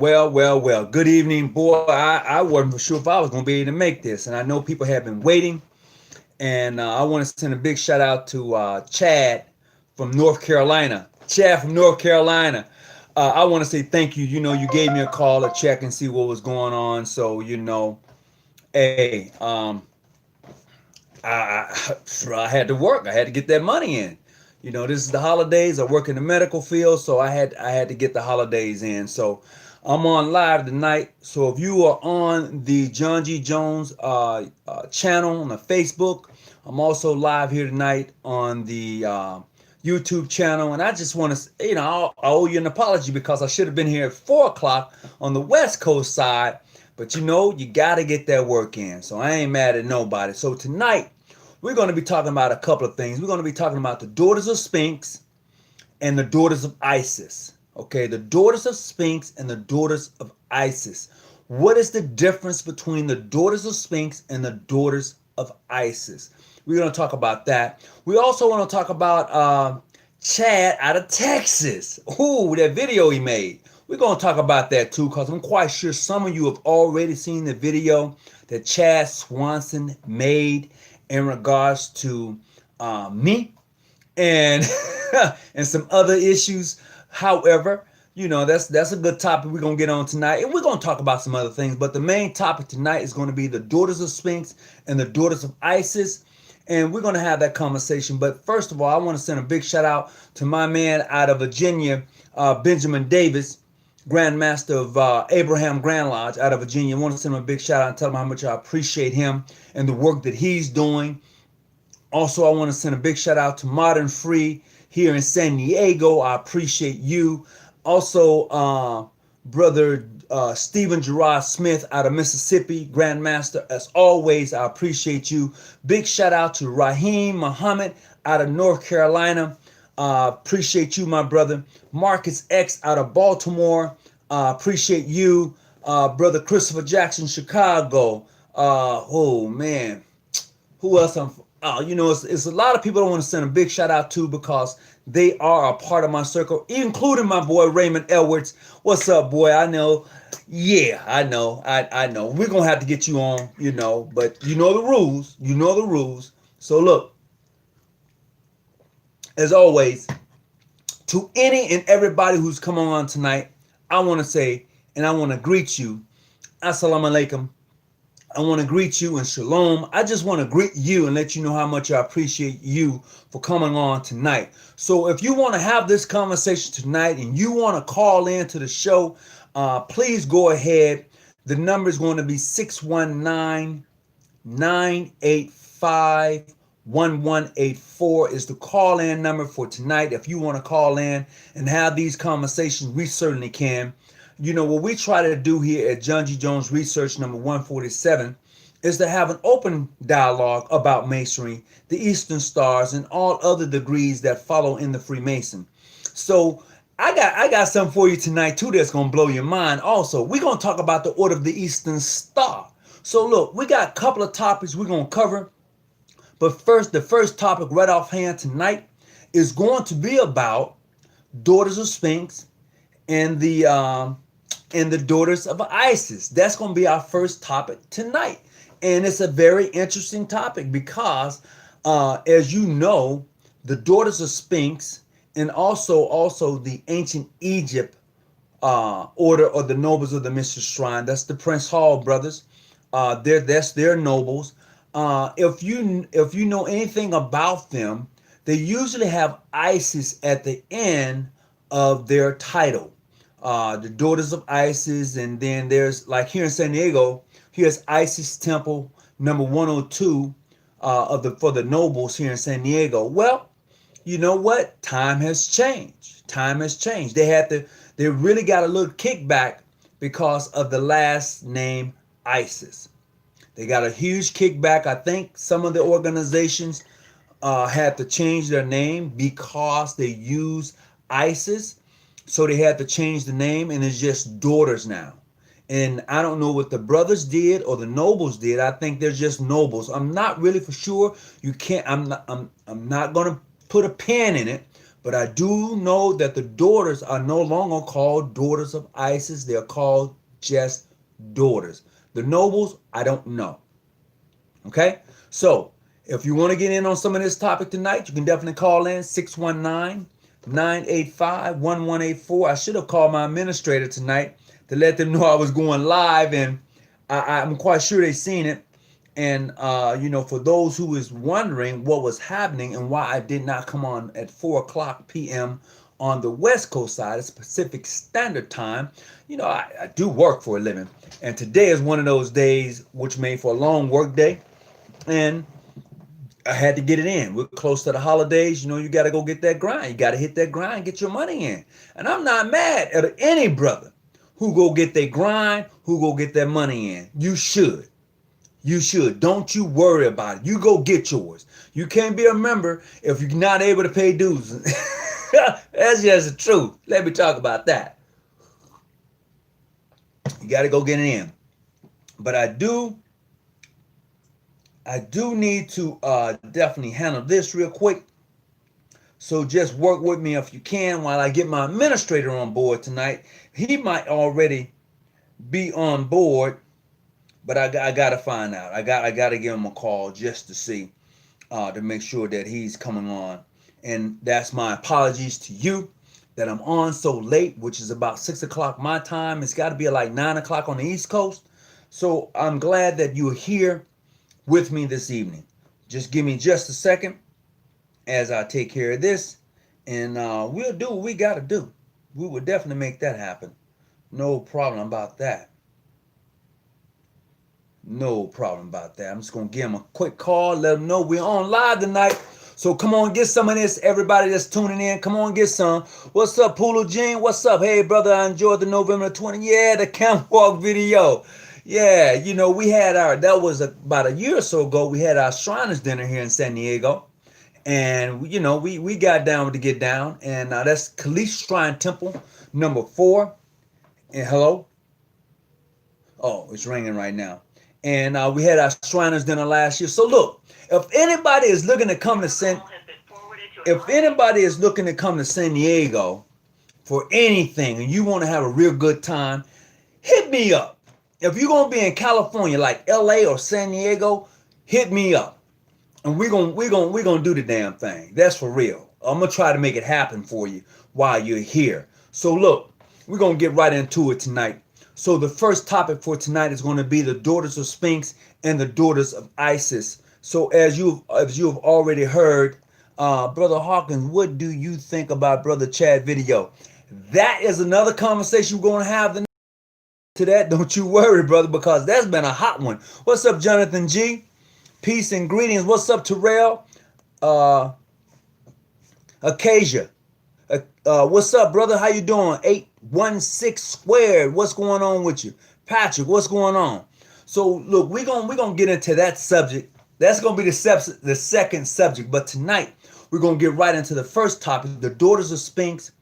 Well. Good evening, boy. I wasn't for sure if I was going to be able to make this, and I know people have been waiting. And I want to send a big shout out to Chad from North Carolina. Chad from North Carolina. I want to say thank you. You know, you gave me a call to check and see what was going on. So hey, I had to work. I had to get that money in. You know, this is the holidays. I work in the medical field, so I had to get the holidays in. So I'm on live tonight. So if you are on the John G. Jones channel on the Facebook, I'm also live here tonight on the YouTube channel. And I just want to, I owe you an apology because I should have been here at 4 o'clock on the West Coast side. But you got to get that work in. So I ain't mad at nobody. So tonight, we're going to be talking about a couple of things. We're going to be talking about the Daughters of Sphinx and the Daughters of Isis. Okay, the Daughters of Sphinx and the Daughters of Isis. What is the difference between the Daughters of Sphinx and the Daughters of Isis? We're going to talk about that. We also want to talk about Chad out of Texas. Ooh, that video he made. We're going to talk about that too because I'm quite sure some of you have already seen the video that Chad Swanson made in regards to me and and some other issues. However, that's a good topic we're going to get on tonight. And we're going to talk about some other things. But the main topic tonight is going to be the Daughters of Sphinx and the Daughters of Isis. And we're going to have that conversation. But first of all, I want to send a big shout out to my man out of Virginia, Benjamin Davis, Grandmaster of Abraham Grand Lodge out of Virginia. I want to send him a big shout out and tell him how much I appreciate him and the work that he's doing. Also, I want to send a big shout out to Modern Free here in San Diego. I appreciate you. Also, Brother Stephen Gerard Smith out of Mississippi, Grandmaster. As always, I appreciate you. Big shout out to Raheem Muhammad out of North Carolina. Appreciate you, my brother. Marcus X out of Baltimore. Appreciate you. Brother Christopher Jackson, Chicago. Oh, man. Who else? It's a lot of people I want to send a big shout out to because they are a part of my circle, including my boy Raymond Edwards. What's up, boy? I know. Yeah, I know. I know. We're going to have to get you on, but you know the rules. You know the rules. So look, as always, to any and everybody who's come on tonight, I want to say, and I want to greet you, Assalamu alaikum. I want to greet you in shalom. I just want to greet you and let you know how much I appreciate you for coming on tonight. So if you want to have this conversation tonight and you want to call in to the show, please go ahead. The number is going to be 619-985-1184 is the call-in number for tonight. If you want to call in and have these conversations, we certainly can. What we try to do here at John G. Jones Research number 147 is to have an open dialogue about Masonry, the Eastern Stars, and all other degrees that follow in the Freemason. So I got something for you tonight too that's going to blow your mind. Also, we're going to talk about the Order of the Eastern Star. So look, we got a couple of topics we're going to cover. But first, the first topic right offhand tonight is going to be about Daughters of Sphinx and the Daughters of Isis. That's going to be our first topic tonight. And it's a very interesting topic because, as you know, the Daughters of Sphinx and also the ancient Egypt order of the nobles of the Mystery Shrine. That's the Prince Hall brothers. That's their nobles. If you know anything about them, they usually have Isis at the end of their title. The Daughters of Isis, and then there's, like here in San Diego, here's Isis Temple number 102 for the nobles here in San Diego. Well, you know what? Time has changed. Time has changed. They really got a little kickback because of the last name Isis. They got a huge kickback. I think some of the organizations had to change their name because they use ISIS. So they had to change the name, and it's just Daughters now. And I don't know what the brothers did or the nobles did. I think they're just nobles. I'm not really for sure. You can't. I'm not going to put a pin in it, But I do know that the daughters are no longer called daughters of Isis. They're called just daughters. The nobles, I don't know. Okay? So, if you want to get in on some of this topic tonight, you can definitely call in 619-985-1184. I should have called my administrator tonight to let them know I was going live, and I'm quite sure they've seen it. And for those who is wondering what was happening and why I did not come on at 4 o'clock p.m. on the West Coast side of Pacific Standard Time, I do work for a living. And today is one of those days which made for a long work day. And I had to get it in. We're close to the holidays. You got to go get that grind. You got to hit that grind, get your money in. And I'm not mad at any brother who go get their grind, who go get their money in. You should. You should. Don't you worry about it. You go get yours. You can't be a member if you're not able to pay dues. That's just the truth. Let me talk about that. You got to go get it in. But I do need to definitely handle this real quick. So just work with me if you can while I get my administrator on board tonight. He might already be on board, but I got to find out. I got to give him a call just to see, to make sure that he's coming on. And that's my apologies to you that I'm on so late, which is about 6 o'clock my time. It's got to be like 9 o'clock on the East Coast. So I'm glad that you're here with me this evening. Just give me just a second as I take care of this, and we'll do what we got to do. We will definitely make that happen. No problem about that. No problem about that. I'm just going to give him a quick call, let him know we're on live tonight. So come on, get some of this. Everybody that's tuning in, come on, get some. What's up, Pulu Jean? What's up? Hey, brother, I enjoyed the November 20. Yeah, the catwalk video. Yeah, we had that was about a year or so ago, we had our Shriners dinner here in San Diego. And, we got down to get down. And that's Kalish Shrine Temple, number 4. And hello? Oh, it's ringing right now. And we had our Shriners dinner last year. So look, if anybody is looking to come to San Diego for anything and you want to have a real good time, hit me up. If you're going to be in California, like LA or San Diego, hit me up. And we're gonna do the damn thing. That's for real. I'm going to try to make it happen for you while you're here. So look, we're going to get right into it tonight. So the first topic for tonight is going to be the Daughters of Sphinx and the Daughters of Isis. So as you've already heard, Brother Hawkins, what do you think about Brother Chad video? That is another conversation we're going to have tonight. To that, don't you worry, brother, because that's been a hot one. What's up, Jonathan G? Peace and greetings. What's up, Terrell? Acacia. What's up, brother? How you doing? 816 squared. What's going on with you? Patrick, what's going on? So look, we're gonna get into that subject. That's gonna be the second subject. But tonight we're gonna get right into the first topic: the Daughters of Sphinx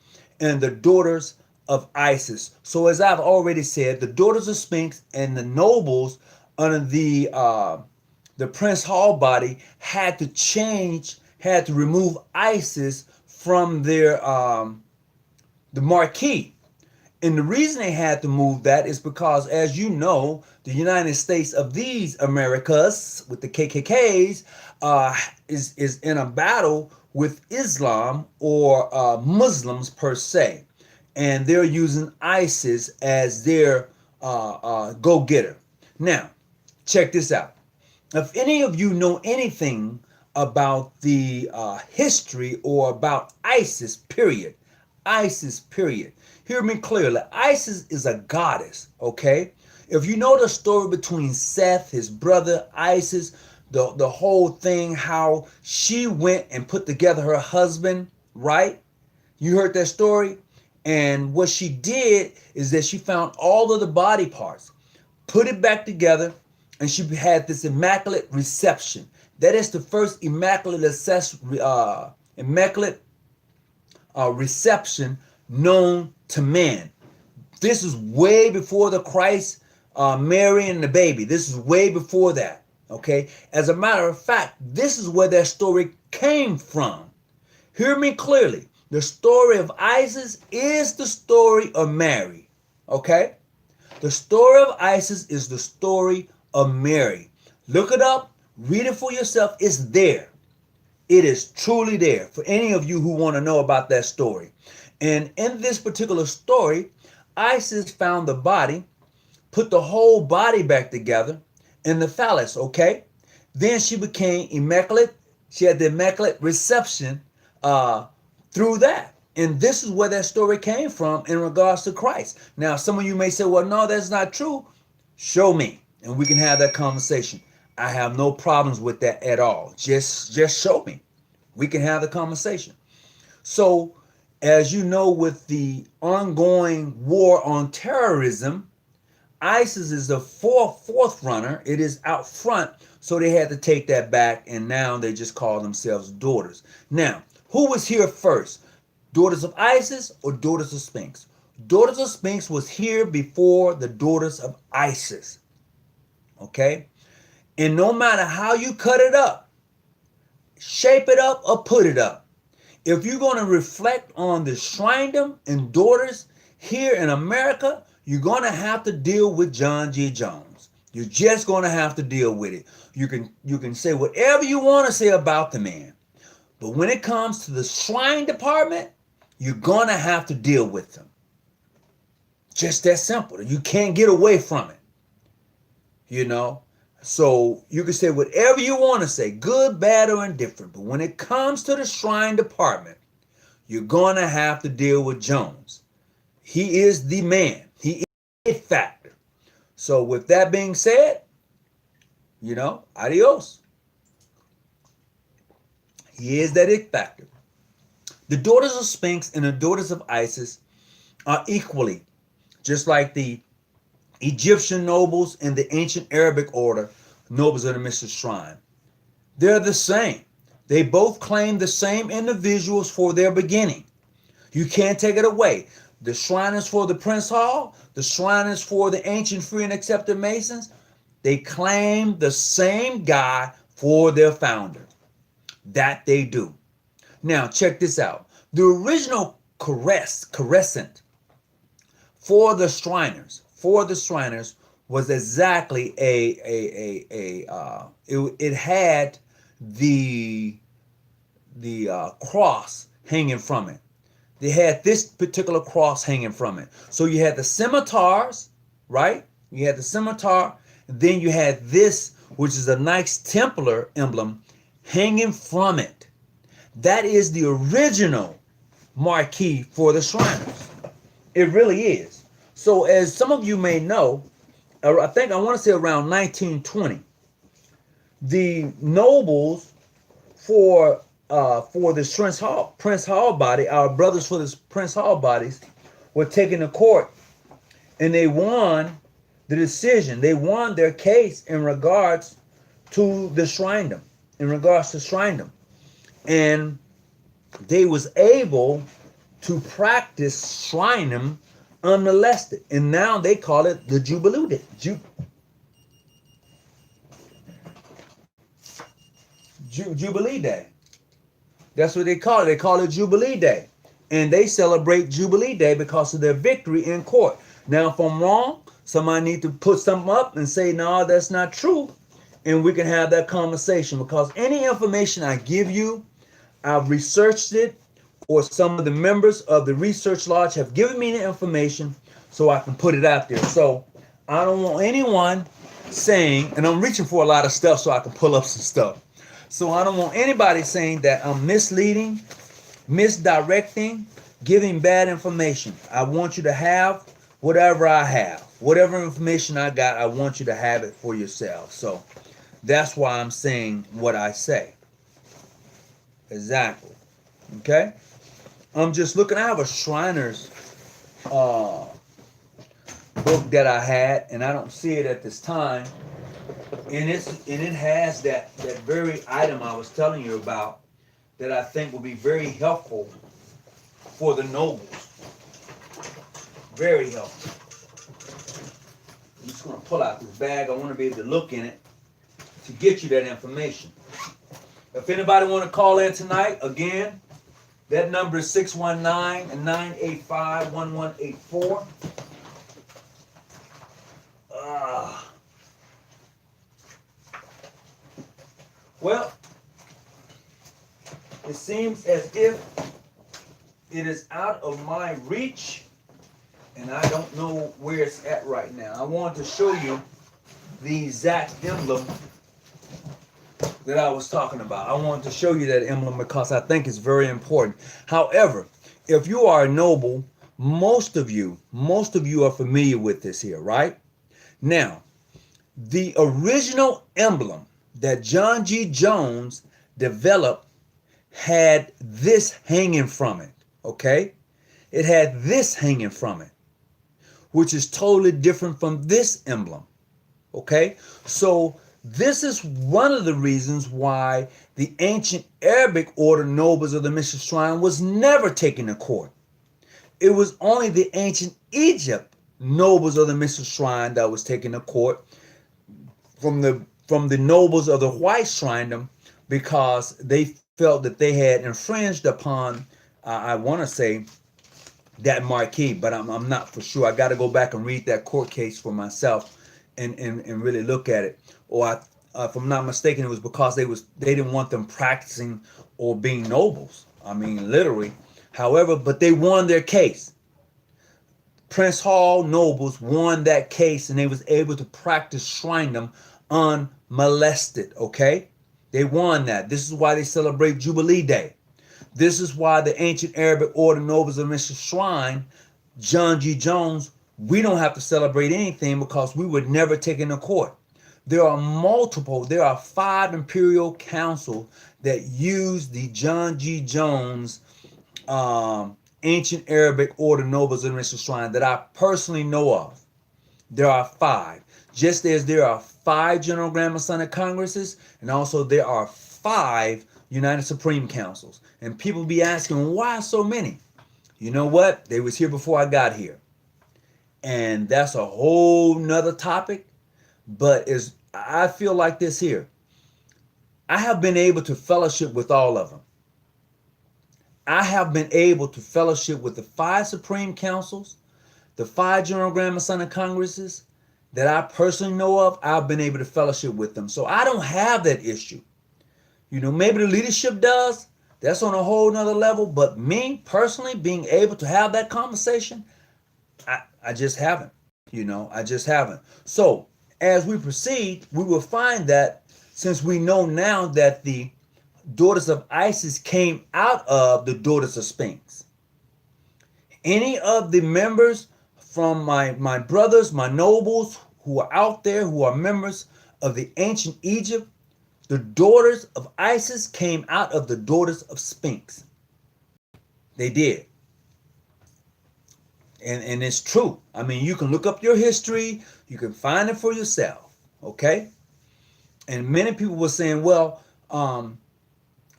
and the Daughters of Isis. So as I've already said, the Daughters of Sphinx and the nobles under the Prince Hall body had to remove Isis from their the marquee. And the reason they had to move that is because, as you know, the United States of these Americas with the KKKs is in a battle with Islam or Muslims per se. And they're using ISIS as their go-getter. Now, check this out. If any of you know anything about the history or about ISIS, period, hear me clearly. ISIS is a goddess, okay? If you know the story between Seth, his brother, Isis, the whole thing, how she went and put together her husband, right? You heard that story? And what she did is that she found all of the body parts, put it back together, and she had this immaculate reception. That is the first immaculate reception known to man. This is way before the Christ, Mary and the baby. This is way before that, okay? As a matter of fact, this is where that story came from. Hear me clearly. The story of Isis is the story of Mary. Okay? The story of Isis is the story of Mary. Look it up, read it for yourself. It's there. It is truly there for any of you who want to know about that story. And in this particular story, Isis found the body, put the whole body back together in the phallus, okay? Then she became immaculate. She had the immaculate reception through that. And this is where that story came from in regards to Christ. Now, some of you may say, well, no, that's not true. Show me, and we can have that conversation. I have no problems with that at all. Just show me. We can have the conversation. So, as you know, with the ongoing war on terrorism, ISIS is the fourth runner. It is out front, so they had to take that back, and now they just call themselves Daughters. Now, who was here first? Daughters of Isis or Daughters of Sphinx? Daughters of Sphinx was here before the Daughters of Isis. Okay? And no matter how you cut it up, shape it up or put it up, if you're going to reflect on the Shrindom and Daughters here in America, you're going to have to deal with John G. Jones. You're just going to have to deal with it. You can say whatever you want to say about the man. But when it comes to the shrine department, you're going to have to deal with them. Just that simple. You can't get away from it. You know? So you can say whatever you want to say, good, bad, or indifferent. But when it comes to the shrine department, you're going to have to deal with Jones. He is the man. He is the it factor. So with that being said, you know, adios. He is that it factor. The Daughters of Sphinx and the Daughters of Isis are equally, just like the Egyptian nobles and the ancient Arabic order, nobles of the Mystic Shrine. They're the same. They both claim the same individuals for their beginning. You can't take it away. The shrine is for the Prince Hall. The shrine is for the ancient free and accepted Masons. They claim the same guy for their founder. That they do. Now, check this out. The original crescent for the Shriners, was exactly it had the cross hanging from it. They had this particular cross hanging from it. So you had the scimitars, right? You had the scimitar, and then you had this, which is a Knights Templar emblem, hanging from it. That is the original marquee for the Shriners. It really is. So as some of you may know, I want to say around 1920, the nobles for the Prince Hall body, our brothers for the Prince Hall bodies, were taken to court, and they won the decision. They won their case in regards to the Shrindom, and they was able to practice Shrindom unmolested, and now they call it the Jubilee Day. Jubilee Day. That's what they call it. They call it Jubilee Day. And they celebrate Jubilee Day because of their victory in court. Now, if I'm wrong, somebody need to put something up and say, no, that's not true. And we can have that conversation, because any information I give you, I've researched it, or some of the members of the research lodge have given me the information so I can put it out there. So I don't want anyone saying, and I'm reaching for a lot of stuff so I can pull up some stuff. So I don't want anybody saying that I'm misleading, misdirecting, giving bad information. I want you to have whatever I have. Whatever information I got, I want you to have it for yourself. So that's why I'm saying what I say. Exactly. Okay? I'm just looking. I have a Shriners book that I had, and I don't see it at this time. And it has that very item I was telling you about that I think will be very helpful for the nobles. Very helpful. I'm just going to pull out this bag. I want to be able to look in it to get you that information. If anybody want to call in tonight, again, That number is 619-985-1184. Well, it seems as if it is out of my reach, and I don't know where it's at right now. I want to show you the exact emblem that I was talking about. I want to show you that emblem because I think it's very important. However, if you are a noble, most of you are familiar with this here, right? Now, the original emblem that John G. Jones developed had this hanging from it, okay? It had this hanging from it, which is totally different from this emblem, okay? So this is one of the reasons why the ancient Arabic order nobles of the Mystery Shrine was never taken to court. It was only the ancient Egypt nobles of the Mystery Shrine that was taken to court from the nobles of the White Shrine, because they felt that they had infringed upon, I want to say, that marquee, but I'm not for sure. I got to go back and read that court case for myself and really look at it. Or if I'm not mistaken, it was because they didn't want them practicing or being nobles. I mean, literally. However, but they won their case. Prince Hall nobles won that case, and they was able to practice Shrindom unmolested, okay? They won that. This is why they celebrate Jubilee Day. This is why the ancient Arabic order nobles of Mr. Shrine, John G. Jones, we don't have to celebrate anything because we were never taken to court. There are 5 imperial councils that use the John G. Jones ancient Arabic order nobles of Mr. Shrine that I personally know of. There are 5. Just as there are 5 General Grand Masonic Congresses, and also there are 5 United Supreme Councils. And people be asking, why so many? You know what? They was here before I got here. And that's a whole nother topic. But I feel like this here. I have been able to fellowship with all of them. I have been able to fellowship with the 5 Supreme Councils, the 5 General Grand Masonic Congresses that I personally know of. I've been able to fellowship with them. So I don't have that issue. You know, maybe the leadership does. That's on a whole nother level. But me personally, being able to have that conversation, I just haven't. You know, I just haven't. So as we proceed, we will find that since we know now that the Daughters of Isis came out of the Daughters of Sphinx, any of the members from my brothers, my nobles who are out there, who are members of the ancient Egypt, the Daughters of Isis came out of the Daughters of Sphinx. They did. And it's true. I mean, you can look up your history. You can find it for yourself. Okay? And many people were saying, well,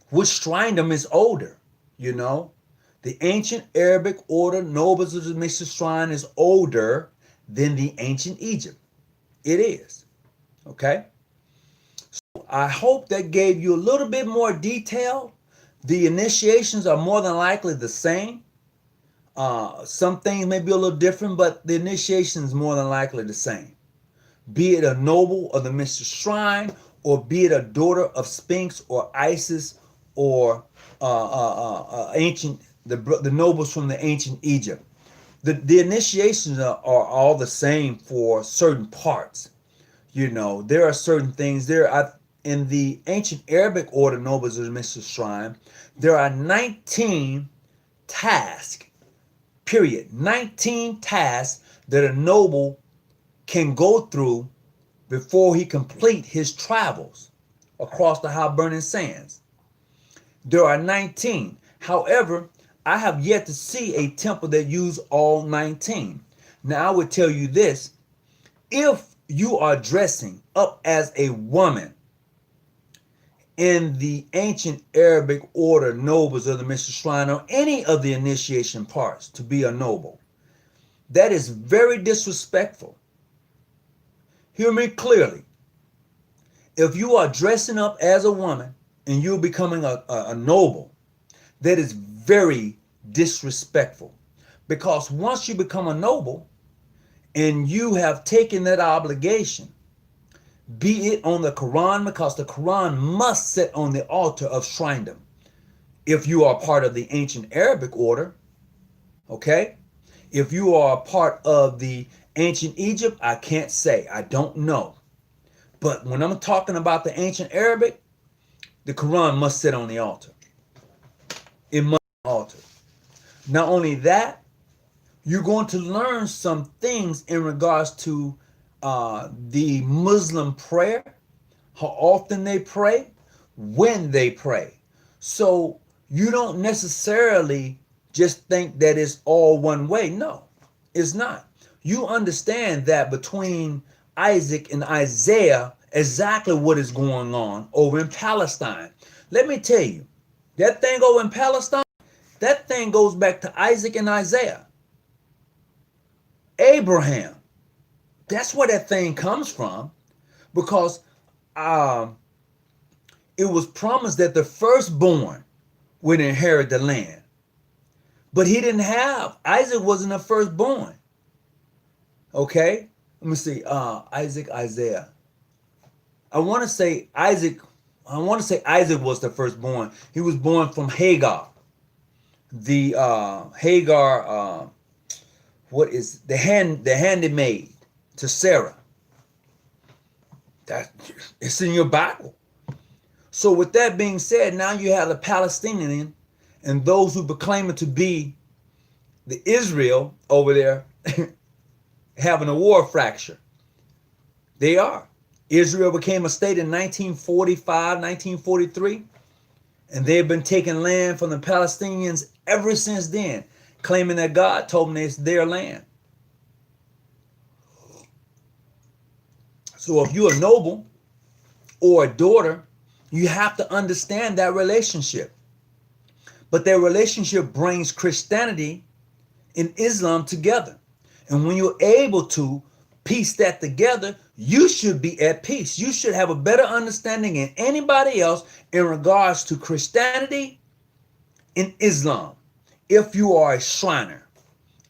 which Shrindom is older? You know? The ancient Arabic order nobles of the Mystery Shrine is older than the ancient Egypt. It is. Okay? So I hope that gave you a little bit more detail. The initiations are more than likely the same. Some things may be a little different, but the initiation is more than likely the same. Be it a noble of the Mystery Shrine, or be it a daughter of Sphynx or Isis, or the nobles from the ancient Egypt. The initiations are all the same for certain parts. You know, there are certain things in the ancient Arabic order nobles of the Mystery Shrine. There are 19 tasks. Period. 19 tasks that a noble can go through before he complete his travels across the high burning sands. There are 19. However, I have yet to see a temple that use all 19. Now, I would tell you this. If you are dressing up as a woman in the ancient Arabic order nobles of the Mystery Shrine, or any of the initiation parts to be a noble, that is very disrespectful. Hear me clearly. If you are dressing up as a woman and you're becoming a noble, that is very disrespectful. Because once you become a noble and you have taken that obligation, be it on the Quran, because the Quran must sit on the altar of shrindom. If you are part of the ancient Arabic order, okay? If you are a part of the ancient Egypt, I can't say. I don't know. But when I'm talking about the ancient Arabic, the Quran must sit on the altar. It must be on the altar. Not only that, you're going to learn some things in regards to the Muslim prayer, how often they pray, when they pray. So you don't necessarily just think that it's all one way. No, it's not. You understand that between Isaac and Isaiah, exactly what is going on over in Palestine. Let me tell you, that thing over in Palestine, that thing goes back to Isaac and Isaiah. Abraham, that's where that thing comes from, because it was promised that the firstborn would inherit the land. But he didn't have, Isaac wasn't the firstborn. Okay? Let me see, Isaac, Isaiah. I want to say Isaac was the firstborn. He was born from Hagar. The Hagar, what is the handmaid to Sarah. That it's in your Bible. So with that being said, now you have the Palestinian and those who proclaim it to be the Israel over there having a war fracture. They are. Israel became a state in 1945, 1943, and they've been taking land from the Palestinians ever since then, claiming that God told them it's their land. So if you're a noble or a daughter, you have to understand that relationship. But that relationship brings Christianity and Islam together. And when you're able to piece that together, you should be at peace. You should have a better understanding than anybody else in regards to Christianity and Islam. If you are a Shriner,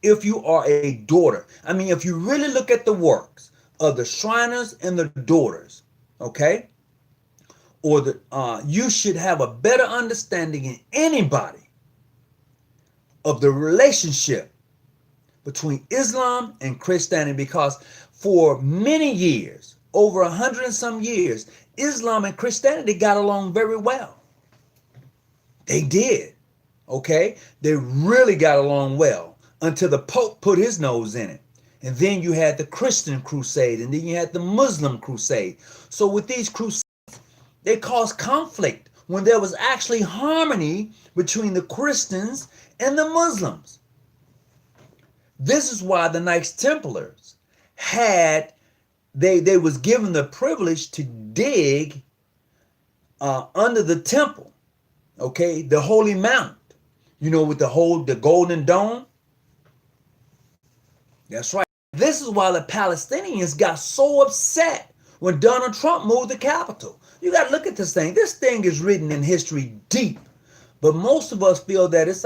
if you are a daughter, I mean, if you really look at the works of the Shriners and the daughters, okay, or you should have a better understanding than anybody of the relationship between Islam and Christianity, because for many years, over 100 and some years, Islam and Christianity got along very well. They did, okay? They really got along well until the Pope put his nose in it. And then you had the Christian crusade, and then you had the Muslim crusade. So with these crusades, they caused conflict when there was actually harmony between the Christians and the Muslims. This is why the Knights Templars had, they was given the privilege to dig under the temple, okay, the Holy Mount, you know, with the golden dome. That's right. This is why the Palestinians got so upset when Donald Trump moved the capital. You got to look at this thing. This thing is written in history deep. But most of us feel that it's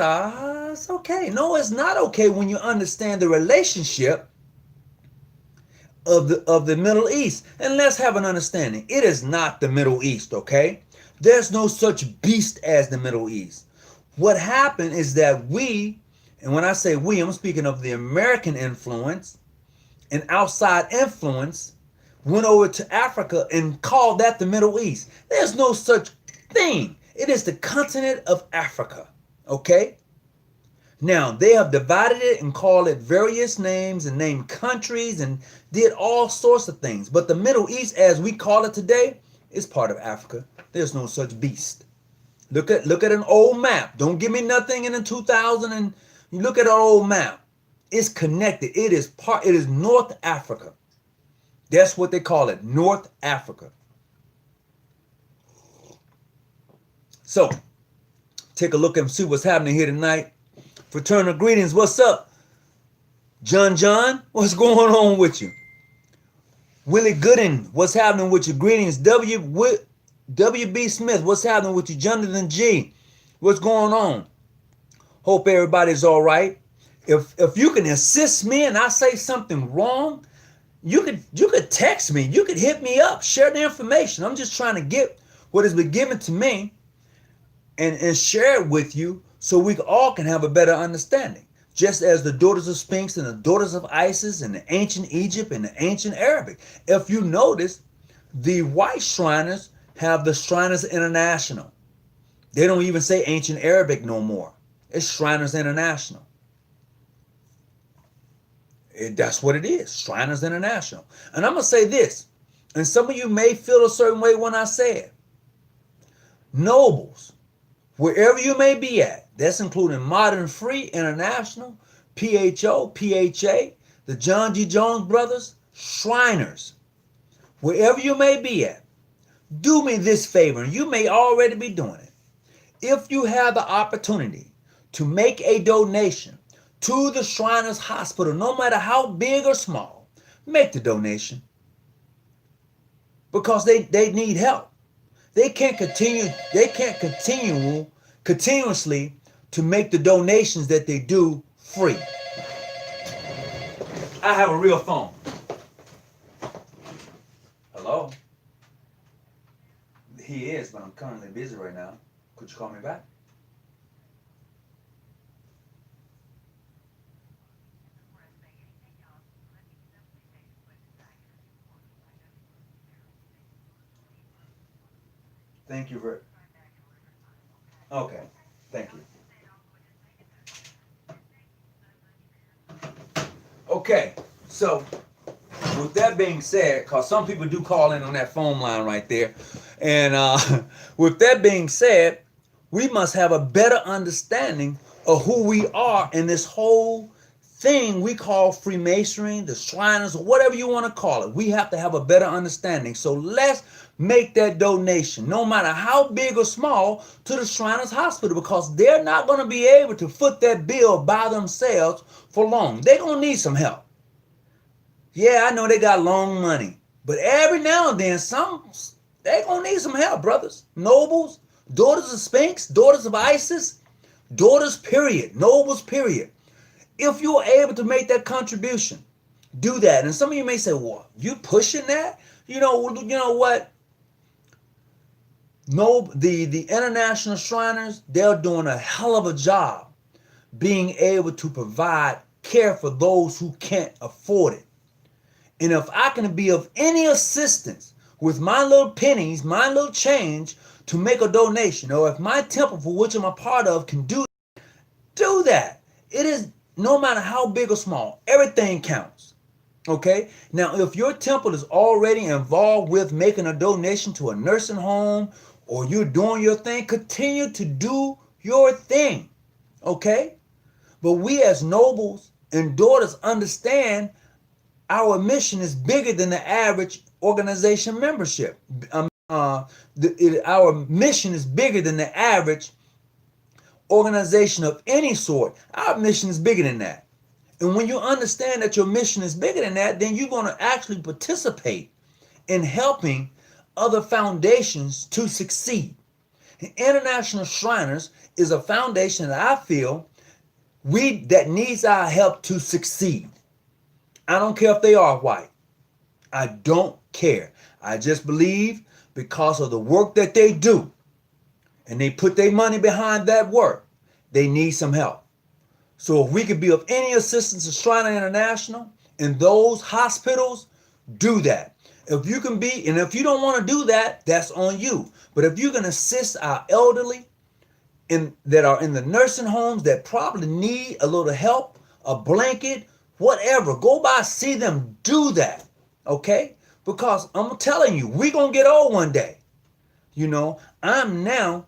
okay. No, it's not okay when you understand the relationship of the Middle East. And let's have an understanding. It is not the Middle East, okay? There's no such beast as the Middle East. What happened is that we, and when I say we, I'm speaking of the American influence and outside influence, went over to Africa and called that the Middle East. There's no such thing. It is the continent of Africa, okay? Now, they have divided it and called it various names and named countries and did all sorts of things. But the Middle East, as we call it today, is part of Africa. There's no such beast. Look at an old map. Don't give me nothing in the 2000 and you look at an old map. It's connected. It is North Africa. That's what they call it, North Africa. So, take a look and see what's happening here tonight. Fraternal greetings. What's up? John, what's going on with you? Willie Gooden, what's happening with you? Greetings. W.B. Smith, what's happening with you? Jonathan G, what's going on? Hope everybody's all right. If you can assist me and I say something wrong, you could text me. You could hit me up. Share the information. I'm just trying to get what has been given to me and share it with you so we all can have a better understanding. Just as the daughters of Sphinx and the daughters of Isis and the ancient Egypt and the ancient Arabic. If you notice, the white Shriners have the Shriners International. They don't even say ancient Arabic no more. It's Shriners International. That's what it is, Shriners International. And I'm going to say this, and some of you may feel a certain way when I say it. Nobles, wherever you may be at, that's including Modern Free International, PHO, PHA, the John G. Jones Brothers, Shriners, wherever you may be at, do me this favor, and you may already be doing it. If you have the opportunity to make a donation to the Shriners Hospital, no matter how big or small, make the donation. Because they need help. They can't continuously to make the donations that they do free. I have a real phone. Hello? He is, but I'm currently busy right now. Could you call me back? Thank you very. Okay. Thank you. Okay. So, with that being said, because some people do call in on that phone line right there, and with that being said, we must have a better understanding of who we are in this whole thing we call Freemasonry, the Shriners, or whatever you want to call it. We have to have a better understanding. So let's make that donation, no matter how big or small, to the Shriners Hospital, because they're not going to be able to foot that bill by themselves for long. They're going to need some help. Yeah, I know they got long money, but every now and then, they're going to need some help, brothers. Nobles, daughters of Sphinx, daughters of Isis, daughters, period. Nobles, period. If you're able to make that contribution, do that. And some of you may say, well, you pushing that? You know what? No, the international Shriners, they're doing a hell of a job being able to provide care for those who can't afford it. And if I can be of any assistance with my little pennies, my little change to make a donation, or if my temple for which I'm a part of can do that. It is, no matter how big or small, everything counts. Okay? Now, if your temple is already involved with making a donation to a nursing home, or you're doing your thing, continue to do your thing. Okay? But we as nobles and daughters understand our mission is bigger than the average organization membership. Our mission is bigger than the average organization of any sort. Our mission is bigger than that. And when you understand that your mission is bigger than that, then you're going to actually participate in helping other foundations to succeed. International Shriners is a foundation that I feel that needs our help to succeed. I don't care if they are white. I don't care. I just believe because of the work that they do, and they put their money behind that work, they need some help. So if we could be of any assistance to Shriner International in those hospitals, do that. If you can be, and if you don't want to do that, that's on you. But if you can assist our elderly that are in the nursing homes that probably need a little help, a blanket, whatever, go by, see them, do that. Okay? Because I'm telling you, we're going to get old one day. You know, I'm now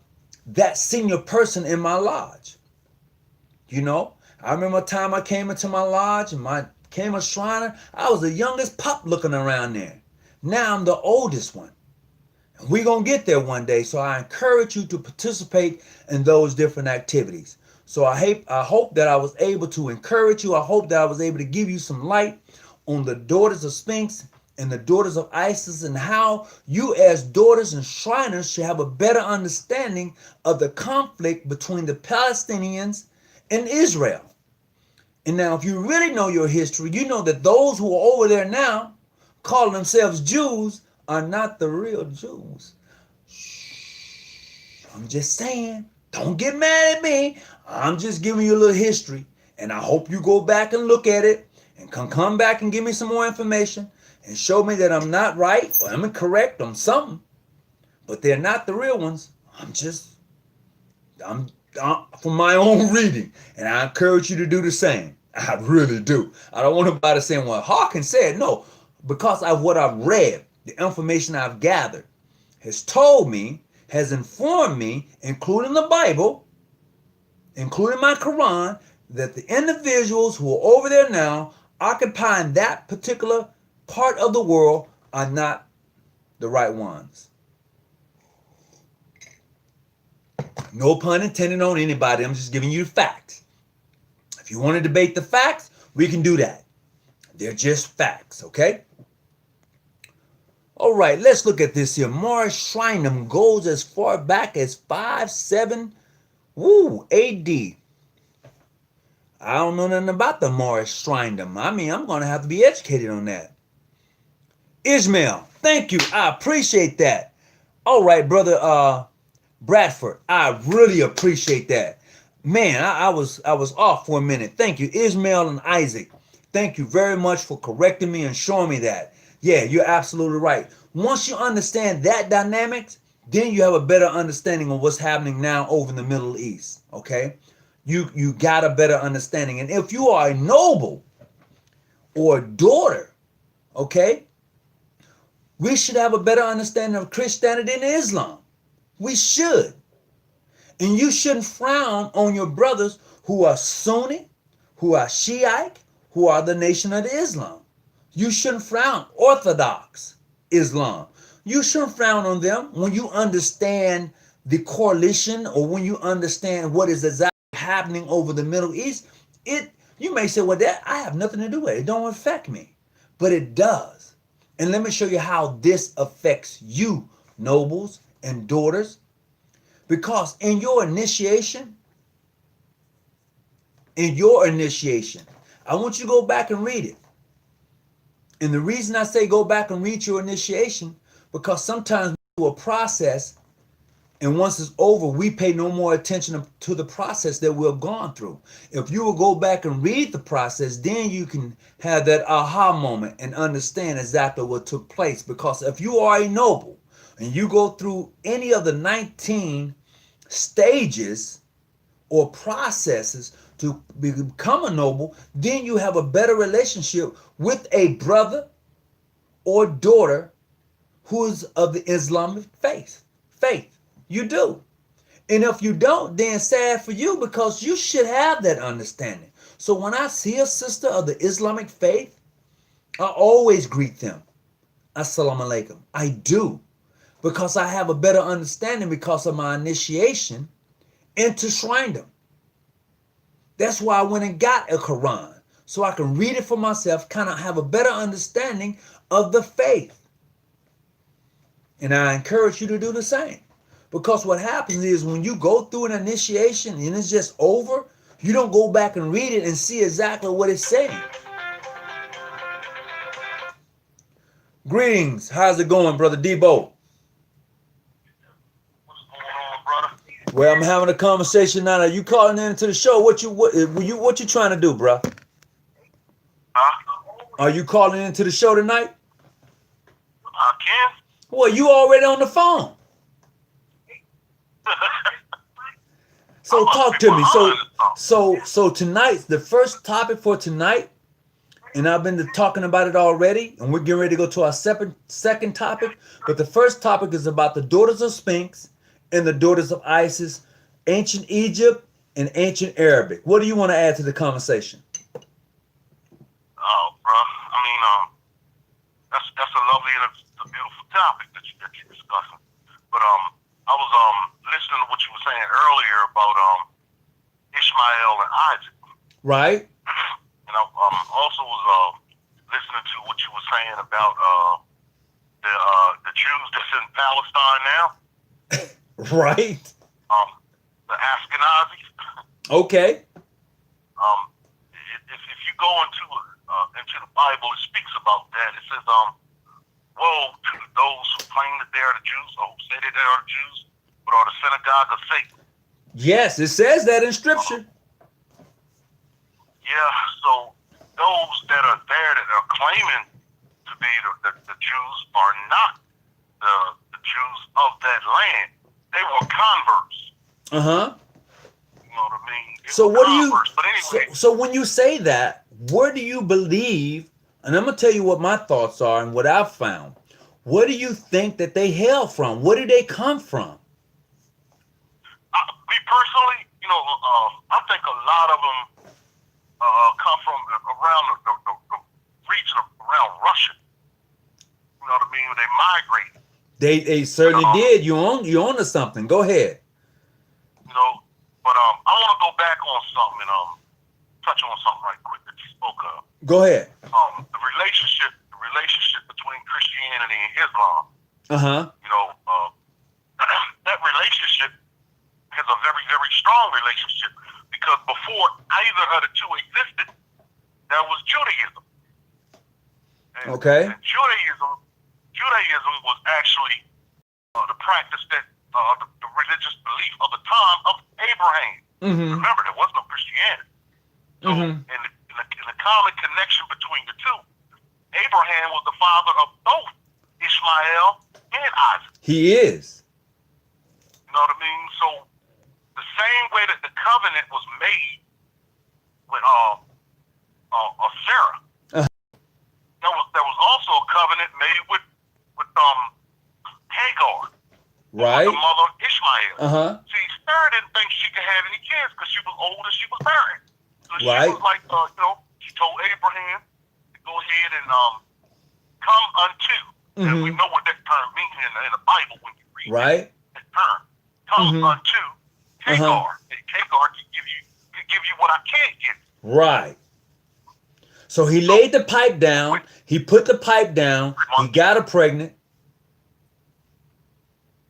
that senior person in my lodge. You know, I remember a time I came into my lodge and came a Shriner. I was the youngest pup looking around there. Now I'm the oldest one. And we're going to get there one day. So I encourage you to participate in those different activities. So I hope that I was able to encourage you. I hope that I was able to give you some light on the Daughters of Sphinx and the Daughters of Isis, and how you as daughters and Shriners should have a better understanding of the conflict between the Palestinians in Israel. And now, if you really know your history, you know that those who are over there now, calling themselves Jews, are not the real Jews. I'm just saying, don't get mad at me. I'm just giving you a little history. And I hope you go back and look at it and come back and give me some more information and show me that I'm not right or I'm incorrect on something. But they're not the real ones. I'm from my own reading. And I encourage you to do the same. I really do. I don't want nobody saying, well, Hawkins said no. Because of what I've read, the information I've gathered has told me, has informed me, including the Bible, including my Quran, that the individuals who are over there now occupying that particular part of the world are not the right ones. No pun intended on anybody. I'm just giving you the facts. If you want to debate the facts, we can do that. They're just facts, okay? All right, let's look at this here. Morris Shrineham goes as far back as 5'7" AD. I don't know nothing about the Morris Shrineham. I mean, I'm going to have to be educated on that. Ishmael, thank you. I appreciate that. All right, brother Bradford, I really appreciate that. Man, I was off for a minute. Thank you, Ishmael and Isaac. Thank you very much for correcting me and showing me that. Yeah, you're absolutely right. Once you understand that dynamics, then you have a better understanding of what's happening now over in the Middle East. Okay, you got a better understanding. And if you are a noble or a daughter, okay, we should have a better understanding of Christianity and Islam. We should. And you shouldn't frown on your brothers who are Sunni, who are Shiite, who are the Nation of Islam. You shouldn't frown Orthodox Islam. You shouldn't frown on them when you understand the coalition or when you understand what is exactly happening over the Middle East. You may say, well, that I have nothing to do with it. It don't affect me. But it does. And let me show you how this affects you, nobles and daughters. Because in your initiation, I want you to go back and read it. And the reason I say go back and read your initiation, because sometimes we do a process, and once it's over, we pay no more attention to the process that we've gone through. If you will go back and read the process, then you can have that aha moment and understand exactly what took place. Because if you are a noble and you go through any of the 19 stages or processes to become a noble, then you have a better relationship with a brother or daughter who is of the Islamic faith. You do. And if you don't, then sad for you, because you should have that understanding. So when I see a sister of the Islamic faith, I always greet them. Assalamu alaikum. I do. Because I have a better understanding because of my initiation into Shrindom. That's why I went and got a Quran, so I can read it for myself, kind of have a better understanding of the faith. And I encourage you to do the same. Because what happens is when you go through an initiation and it's just over, you don't go back and read it and see exactly what it's saying. Greetings. How's it going, Brother Debo? What's going on, brother? Well, I'm having a conversation now. Are you calling into the show? What you trying to do, bro? Huh? Are you calling into the show tonight? I can. Well, you already on the phone. So talk to me. So tonight, the first topic for tonight, and I've been talking about it already, and we're getting ready to go to our second topic. But the first topic is about the Daughters of Sphinx and the Daughters of Isis, ancient Egypt and ancient Arabic. What do you want to add to the conversation? Oh, bro. I mean, that's a lovely and a beautiful topic that you're discussing. But I was listening to what you were saying earlier about Ishmael and Isaac. Right. And I also was listening to what you were saying about the Jews that's in Palestine now. Right. The Ashkenazis. Okay. go into the Bible, it speaks about that. It says, woe to those who claim that they are the Jews, or who say that they are the Jews, but are the synagogue of Satan. Yes, it says that in Scripture. Yeah, so those that are there that are claiming to be the Jews are not the Jews of that land. They were converts. Uh-huh. You know what I mean? So what do you, but anyway, so when you say that, where do you believe, and I'm going to tell you what my thoughts are and what I've found. Where do you think that they hail from? Where did they come from? me personally, I think a lot of them come from around the region around Russia. You know what I mean? They migrated. They certainly did. You on to something. Go ahead. But I want to go back on something and touch on something right quick that you spoke of. Go ahead. The relationship between Christianity and Islam. Uh-huh. That relationship is a very, very strong relationship because before either of the two existed, there was Judaism. Okay. And Judaism was actually the practice that the religious belief of the time of Abraham. Mm-hmm. Remember, there was no Christianity. So, in the common connection between the two, Abraham was the father of both Ishmael and Isaac. He is. You know what I mean? So, the same way that the covenant was made with Sarah, there was also a covenant made with Hagar, right? The mother of Ishmael. Uh-huh. See, Sarah didn't think she could have any kids because she was old and she was barren. So right. She was like, she told Abraham to go ahead and come unto. And we know what that term means in the Bible when you read that term. Come unto Hagar. And Hagar can give you what I can't give you. Right. So he laid the pipe down. He put the pipe down. He got her pregnant.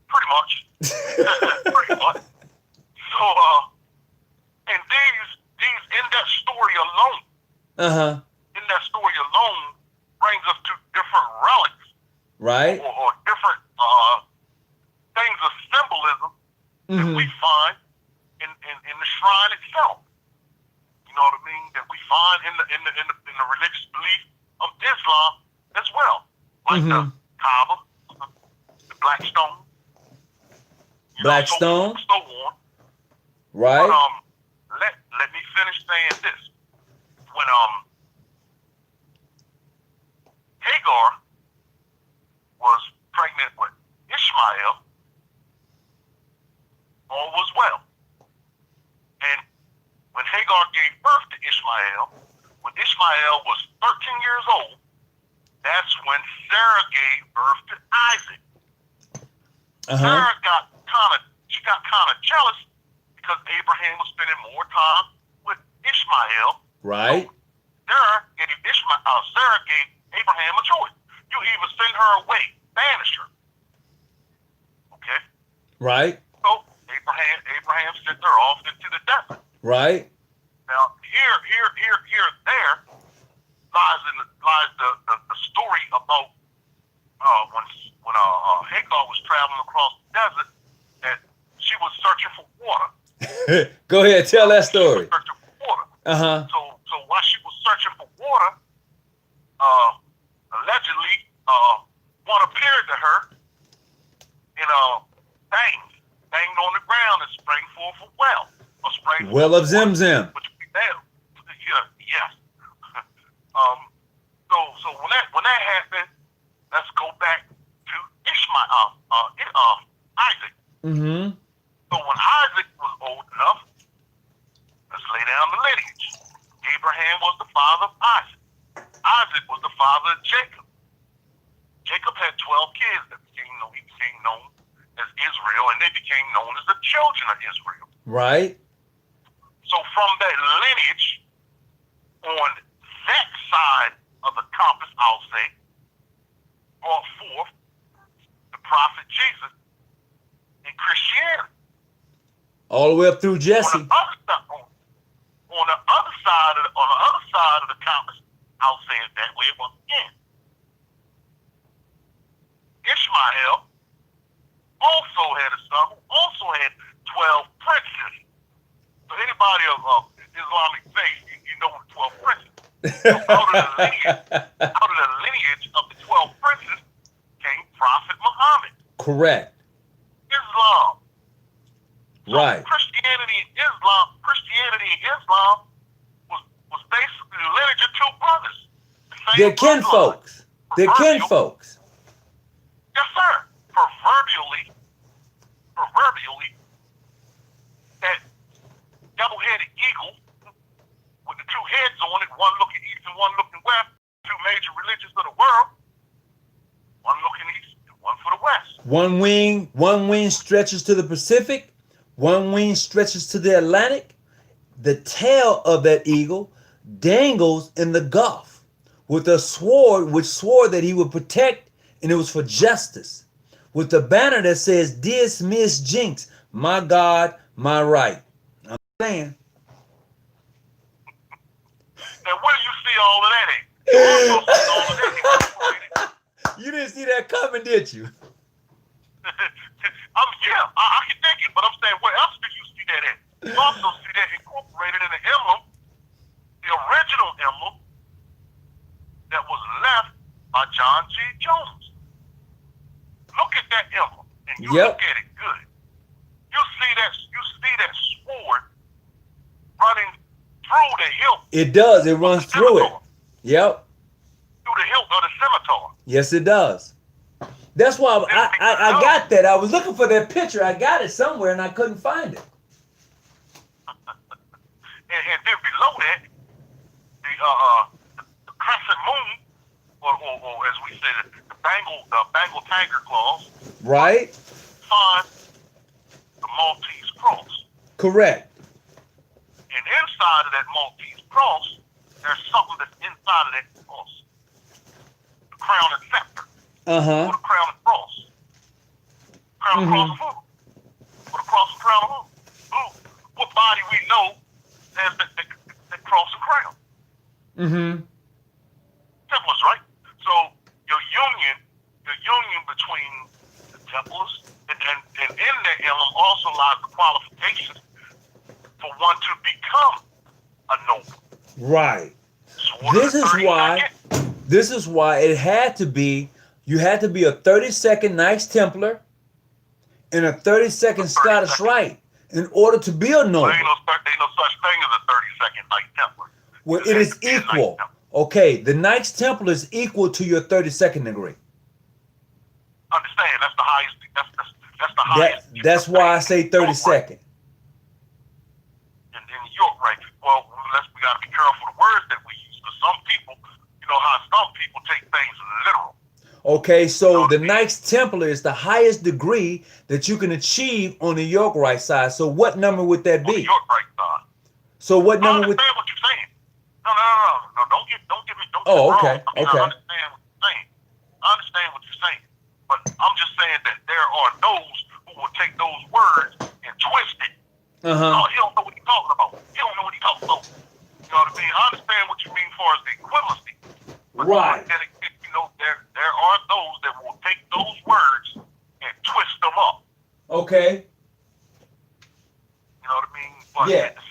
Pretty much. Pretty much. So, and these in that story alone, in that story alone, brings us to different relics, right? Or different things of symbolism that we find in the shrine itself. You know what I mean? That we find in the religious belief of Islam as well, like the Kaaba, the Black Stone. Black Stone. So on. Right. But, let me finish saying this. When Hagar was pregnant with Ishmael, all was well. And when Hagar gave birth to Ishmael, when Ishmael was 13 years old, that's when Sarah gave birth to Isaac. Sarah got kind of jealous because Abraham was spending more time with Ishmael. Right. So Sarah gave Abraham a choice. You either send her away, banish her. Okay. Right. So Abraham sent her off into the desert. Right. Now there lies the story about when Hagar was traveling across the desert, that she was searching for water. Go ahead, tell that story. Searching for water. So while she was searching for water, allegedly one appeared to her and banged on the ground and sprang forth a well. Well of Zim-Zim. Which would be bad. Yes. So when that happened, let's go back to Isaac. So when Isaac was old enough, let's lay down the lineage. Abraham was the father of Isaac. Isaac was the father of Jacob. Jacob had 12 kids that became known as Israel, and they became known as the children of Israel. Right. So from that lineage, on that side of the compass, I'll say, brought forth the prophet Jesus in Christianity. All the way up through Jesse. On the other side side of the compass. I'll say it that way once again. Ishmael also had a son who also had 12 princes. So anybody of Islamic faith, you know the 12 princes. So out of the lineage of the 12 princes came Prophet Muhammad. Correct. Islam. So Right. Christianity and Islam was basically the lineage of two brothers. They're kinfolks. They're kinfolks. Yes, sir. Proverbially, that double-headed eagle with the two heads on it, one looking east and one looking west, two major religions of the world, one looking east and one for the west. One wing stretches to the Pacific, one wing stretches to the Atlantic. The tail of that eagle dangles in the Gulf with a sword, which swore that he would protect, and it was for justice, with the banner that says, "Dismiss Jinx, my God, my right." I'm saying. Now, where do you see all of that at? You also see all of that incorporated. You didn't see that coming, did you? I can think it, but I'm saying, where else do you see that at? You also see that incorporated in the emblem, the original emblem that was left by John G. Jones. Look at that emblem, and you look at it good. You see that sword running through the hilt. It does. It runs through it. Yep. Through the hilt of the scimitar. Yes, it does. That's why I got that. I was looking for that picture. I got it somewhere and I couldn't find it. And then below that, the crescent moon, or as we say, the Bengal tiger claws. Right. Find the Maltese cross. Correct. And inside of that Maltese cross, there's something that's inside of that cross. The crown and scepter. Uh-huh. Or the crown and cross. Crown and cross of who? Or the cross and crown of who? What body we know as that cross and crown? Mm-hmm. Simple as right. So your union between the Templars and in that emblem also lies the qualifications for one to become a noble. Right. This is why it had to be. You had to be a 32nd Knights Templar and a 32nd Scottish Rite in order to be a noble. There ain't no such thing as a 32nd Knight Templar. Well, it is equal. Okay, the Knights Templar is equal to your 32nd degree. Understand? That's the highest. That's the highest. That's why I say 32nd. And you're right. Well, we got to be careful the words that we use, because some people, you know how some people take things literal. Okay, so the Knights Templar is the highest degree that you can achieve on the York Rite side. So what number would that be? On the York Rite side. So what number would? I understand what you're saying. No. Don't get me. Oh, okay. I mean, I understand what you're saying. I understand what you're saying, but I'm just saying that there are those who will take those words and twist it. Uh-huh. Oh, he don't know what he's talking about. You know what I mean? I understand what you mean as far as the equivalency. But right. There are those that will take those words and twist them up. Okay. You know what I mean? But yeah. At the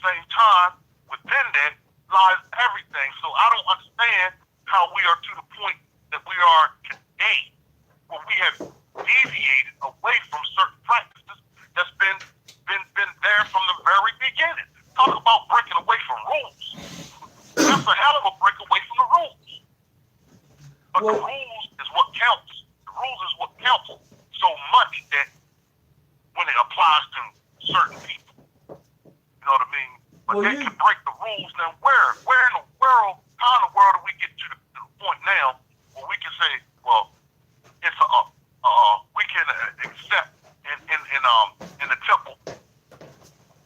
same time, within that lies everything. So I don't understand how we are to the point that we are today, where we have deviated away from certain practices that's been there from the very beginning. Talk about breaking away from rules. That's a hell of a break away from the rules. But the rules is what counts. The rules is what counts so much that when it applies to certain people. You know what I mean? But they can break the rules. Now where in the world, how in the world do we get to the point now where we can say, well, it's we can accept in the temple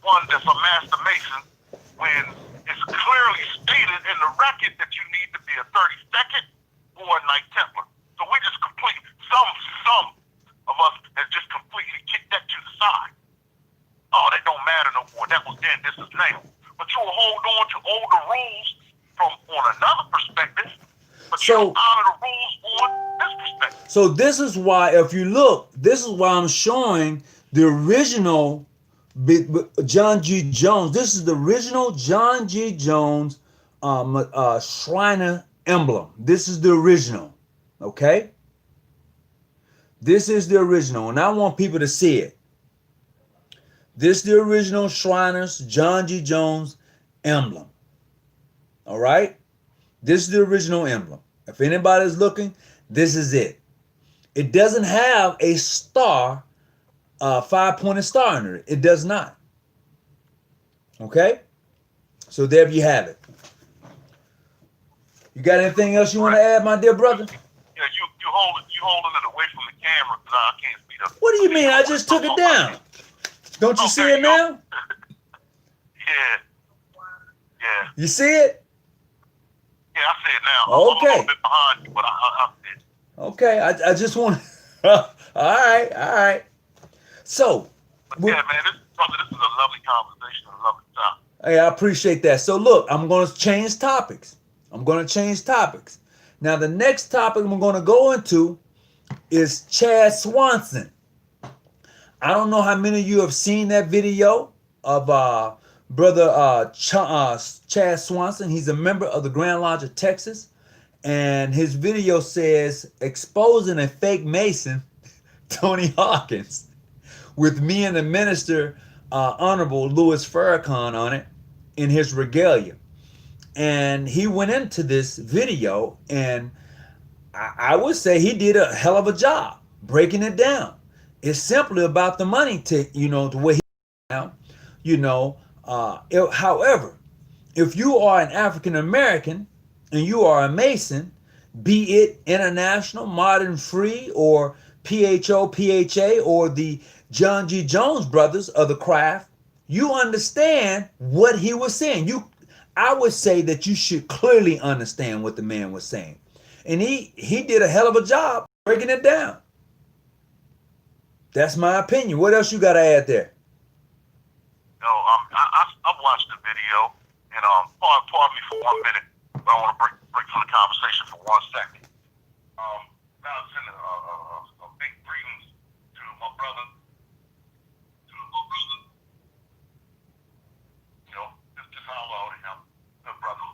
one that's a master mason when it's clearly stated in the record that you need to be a 32nd or a Knight Templar. So we just some of us have just completely kicked that to the side. Oh, that don't matter no more. That was then, this is now. But you're a whole you don't honor the rules on this perspective. So this is why, if you look, this is why I'm showing the original John G. Jones. This is the original John G. Jones Shriner emblem. This is the original. Okay? This is the original, and I want people to see it. This is the original Shriners John G. Jones emblem. All right? This is the original emblem. If anybody's looking, this is it. It doesn't have a star, 5-pointed star under it. It does not. Okay? So there you have it. You got anything else you want to add, my dear brother? Yeah, you holding it away from the camera because I can't speed up. What do you mean? I just took it down. Don't you see it now? Yeah. You see it? Yeah, I see it now. Okay. I'm a little bit behind you, but I see it. Okay, I just want. All right. So. Yeah, man, this is a lovely conversation, a lovely topic. Hey, I appreciate that. So look, I'm going to change topics. Now the next topic I'm going to go into is Chad Swanson. I don't know how many of you have seen that video of brother Chad Swanson. He's a member of the Grand Lodge of Texas, and his video says exposing a fake Mason, Tony Hawkins, with me and the minister, Honorable Louis Farrakhan, on it in his regalia. And he went into this video, and I would say he did a hell of a job breaking it down. It's simply about the money, the way he now, however, if you are an African American and you are a Mason, be it international, modern, free, or PHO, PHA, or the John G. Jones brothers of the craft, you understand what he was saying. I would say that you should clearly understand what the man was saying. And he did a hell of a job breaking it down. That's my opinion. What else you got to add there? No, I've watched the video, and pardon me for 1 minute, but I want to break from the conversation for 1 second. Now send a big greetings to my brother, just holler out at him, good brother.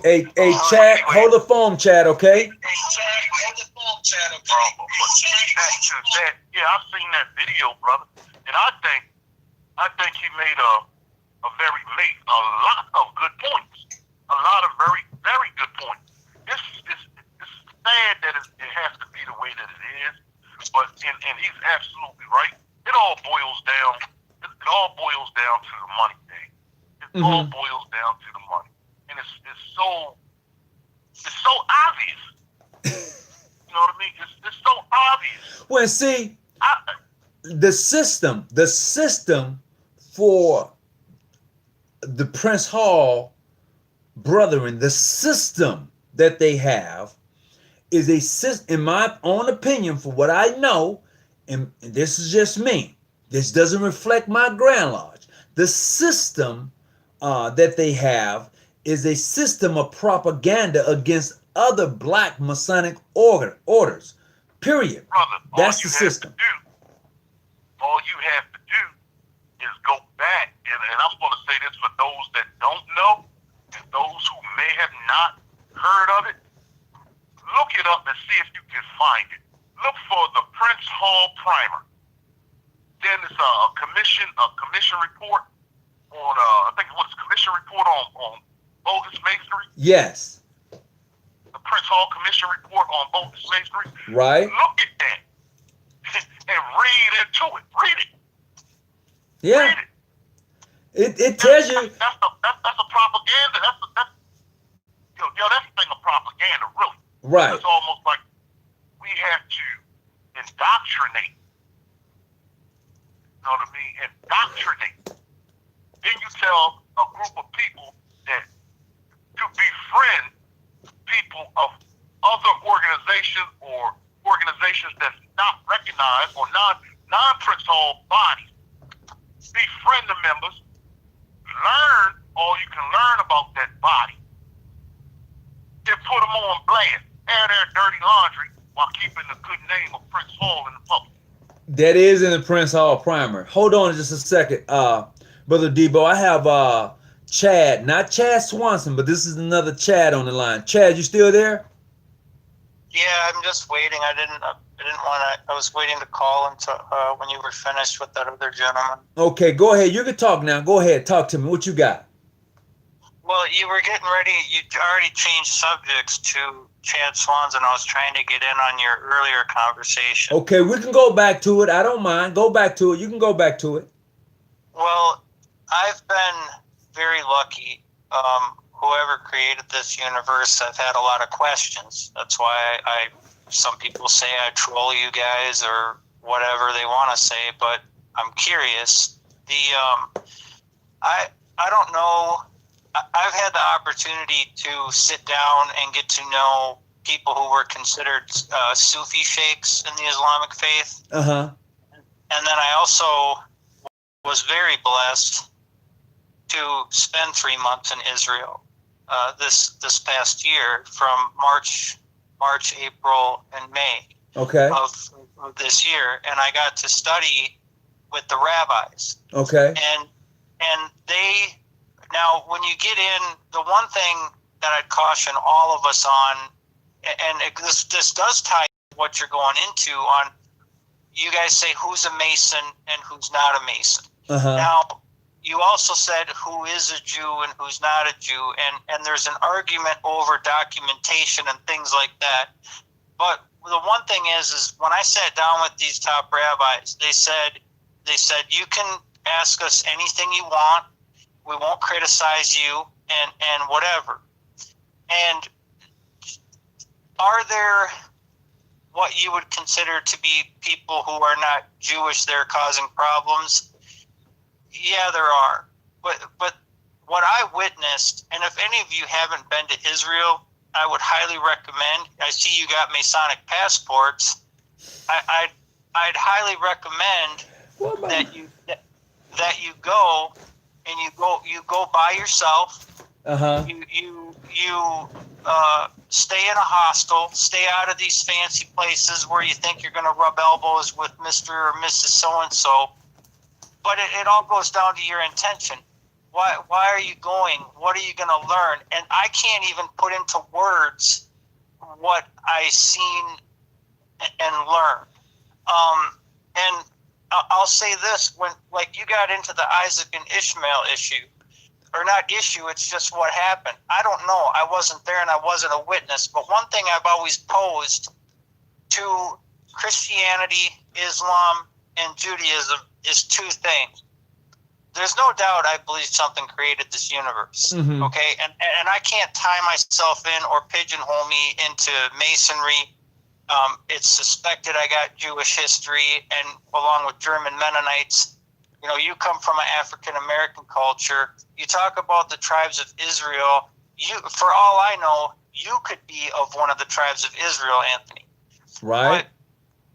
Hey, Chad, hold the phone, Chad, okay? Yeah, I've seen that video, brother, and I think he made a lot of good points, a lot of very, very good points. It's sad that it has to be the way that it is, but and he's absolutely right. It all boils down to the money thing. It all boils down to the money, and it's so obvious. You know what I mean? It's so obvious. Well, see, the system for the Prince Hall brethren, the system that they have is a system, in my own opinion, for what I know, and this is just me, this doesn't reflect my Grand Lodge. The system that they have is a system of propaganda against other black Masonic orders. Period. Brother, that's the system. All you have to do is go back, and I'm going to say this for those that don't know, and those who may have not heard of it, look it up and see if you can find it. Look for the Prince Hall Primer. Then it's a commission report on, I think it was a commission report on bogus masonry. Yes. The Prince Hall Commission report on bogus masonry. Right. Look at that and read into it. Read it. Yeah. Read it. It tells you. That's a propaganda. That's a thing of propaganda, really. Right. It's almost like we have to indoctrinate. You know what I mean? Indoctrinate. Then you tell a group of people that to befriend people of other organizations or organizations that's not recognized or non-Prince Hall bodies. Befriend the members. Learn all you can learn about that body. Then put them on blast. Air their dirty laundry while keeping the good name of Prince Hall in the public. That is in the Prince Hall primer. Hold on just a second, Brother Debo. I have Chad, not Chad Swanson, but this is another Chad on the line. Chad, you still there? Yeah, I'm just waiting. I didn't want to. I was waiting to call until when you were finished with that other gentleman. Okay, go ahead. You can talk now. Go ahead, talk to me. What you got? Well, you were getting ready. You already changed subjects to Chad Swanson. I was trying to get in on your earlier conversation. Okay, we can go back to it. I don't mind. Go back to it. You can go back to it. Well, I've been very lucky. Whoever created this universe, I've had a lot of questions. That's why some people say I troll you guys or whatever they want to say, but I'm curious. I don't know. I've had the opportunity to sit down and get to know people who were considered Sufi sheikhs in the Islamic faith. Uh-huh. And then I also was very blessed to spend 3 months in Israel this past year from March, April, and May Okay. of this year. And I got to study with the rabbis. Okay. And they... Now, when you get in, the one thing that I'd caution all of us on, and this does tie to what you're going into on, you guys say who's a Mason and who's not a Mason. Uh-huh. Now, you also said who is a Jew and who's not a Jew, and there's an argument over documentation and things like that. But the one thing is when I sat down with these top rabbis, they said you can ask us anything you want. We won't criticize you and whatever. And are there what you would consider to be people who are not Jewish that are causing problems? Yeah, there are. But what I witnessed, and if any of you haven't been to Israel, I would highly recommend. I see you got Masonic passports. I'd highly recommend that you go. And you go by yourself. Uh-huh. You stay in a hostel. Stay out of these fancy places where you think you're going to rub elbows with Mr. or Mrs. So-and-so. But it all goes down to your intention. Why are you going? What are you going to learn? And I can't even put into words what I seen and learned. And I'll say this, when like you got into the Isaac and Ishmael issue, or not issue, it's just what happened. I don't know. I wasn't there and I wasn't a witness. But one thing I've always posed to Christianity, Islam, and Judaism is two things. There's no doubt I believe something created this universe. Mm-hmm. Okay? And I can't tie myself in or pigeonhole me into Masonry. It's suspected I got Jewish history, and along with German Mennonites. You know, you come from an African-American culture. You talk about the tribes of Israel. For all I know, you could be of one of the tribes of Israel, Anthony. Right.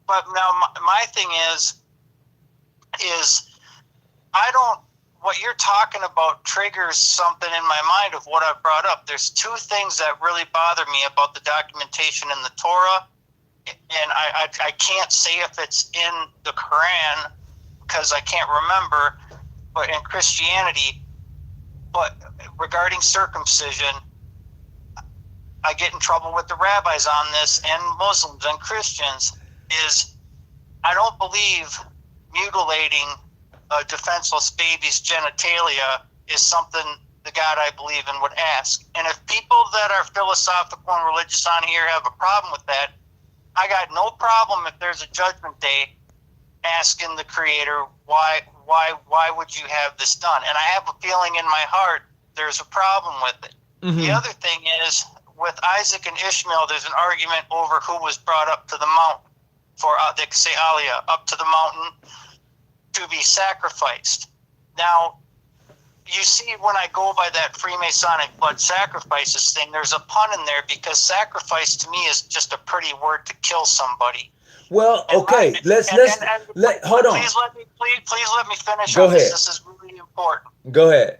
But now my thing is I don't, what you're talking about triggers something in my mind of what I've brought up. There's two things that really bother me about the documentation in the Torah. And I can't say if it's in the Quran because I can't remember, but in Christianity, but regarding circumcision, I get in trouble with the rabbis on this, and Muslims and Christians, is I don't believe mutilating a defenseless baby's genitalia is something the God I believe in would ask. And if people that are philosophical and religious on here have a problem with that, I got no problem if there's a judgment day asking the Creator, why would you have this done? And I have a feeling in my heart there's a problem with it. Mm-hmm. The other thing is, with Isaac and Ishmael, there's an argument over who was brought up to the mountain for they say Aliyah, up to the mountain to be sacrificed. Now, you see, when I go by that Freemasonic blood sacrifices thing, there's a pun in there because sacrifice to me is just a pretty word to kill somebody. Well, okay, let's hold on. Please let me finish. Go ahead. This is really important. Go ahead.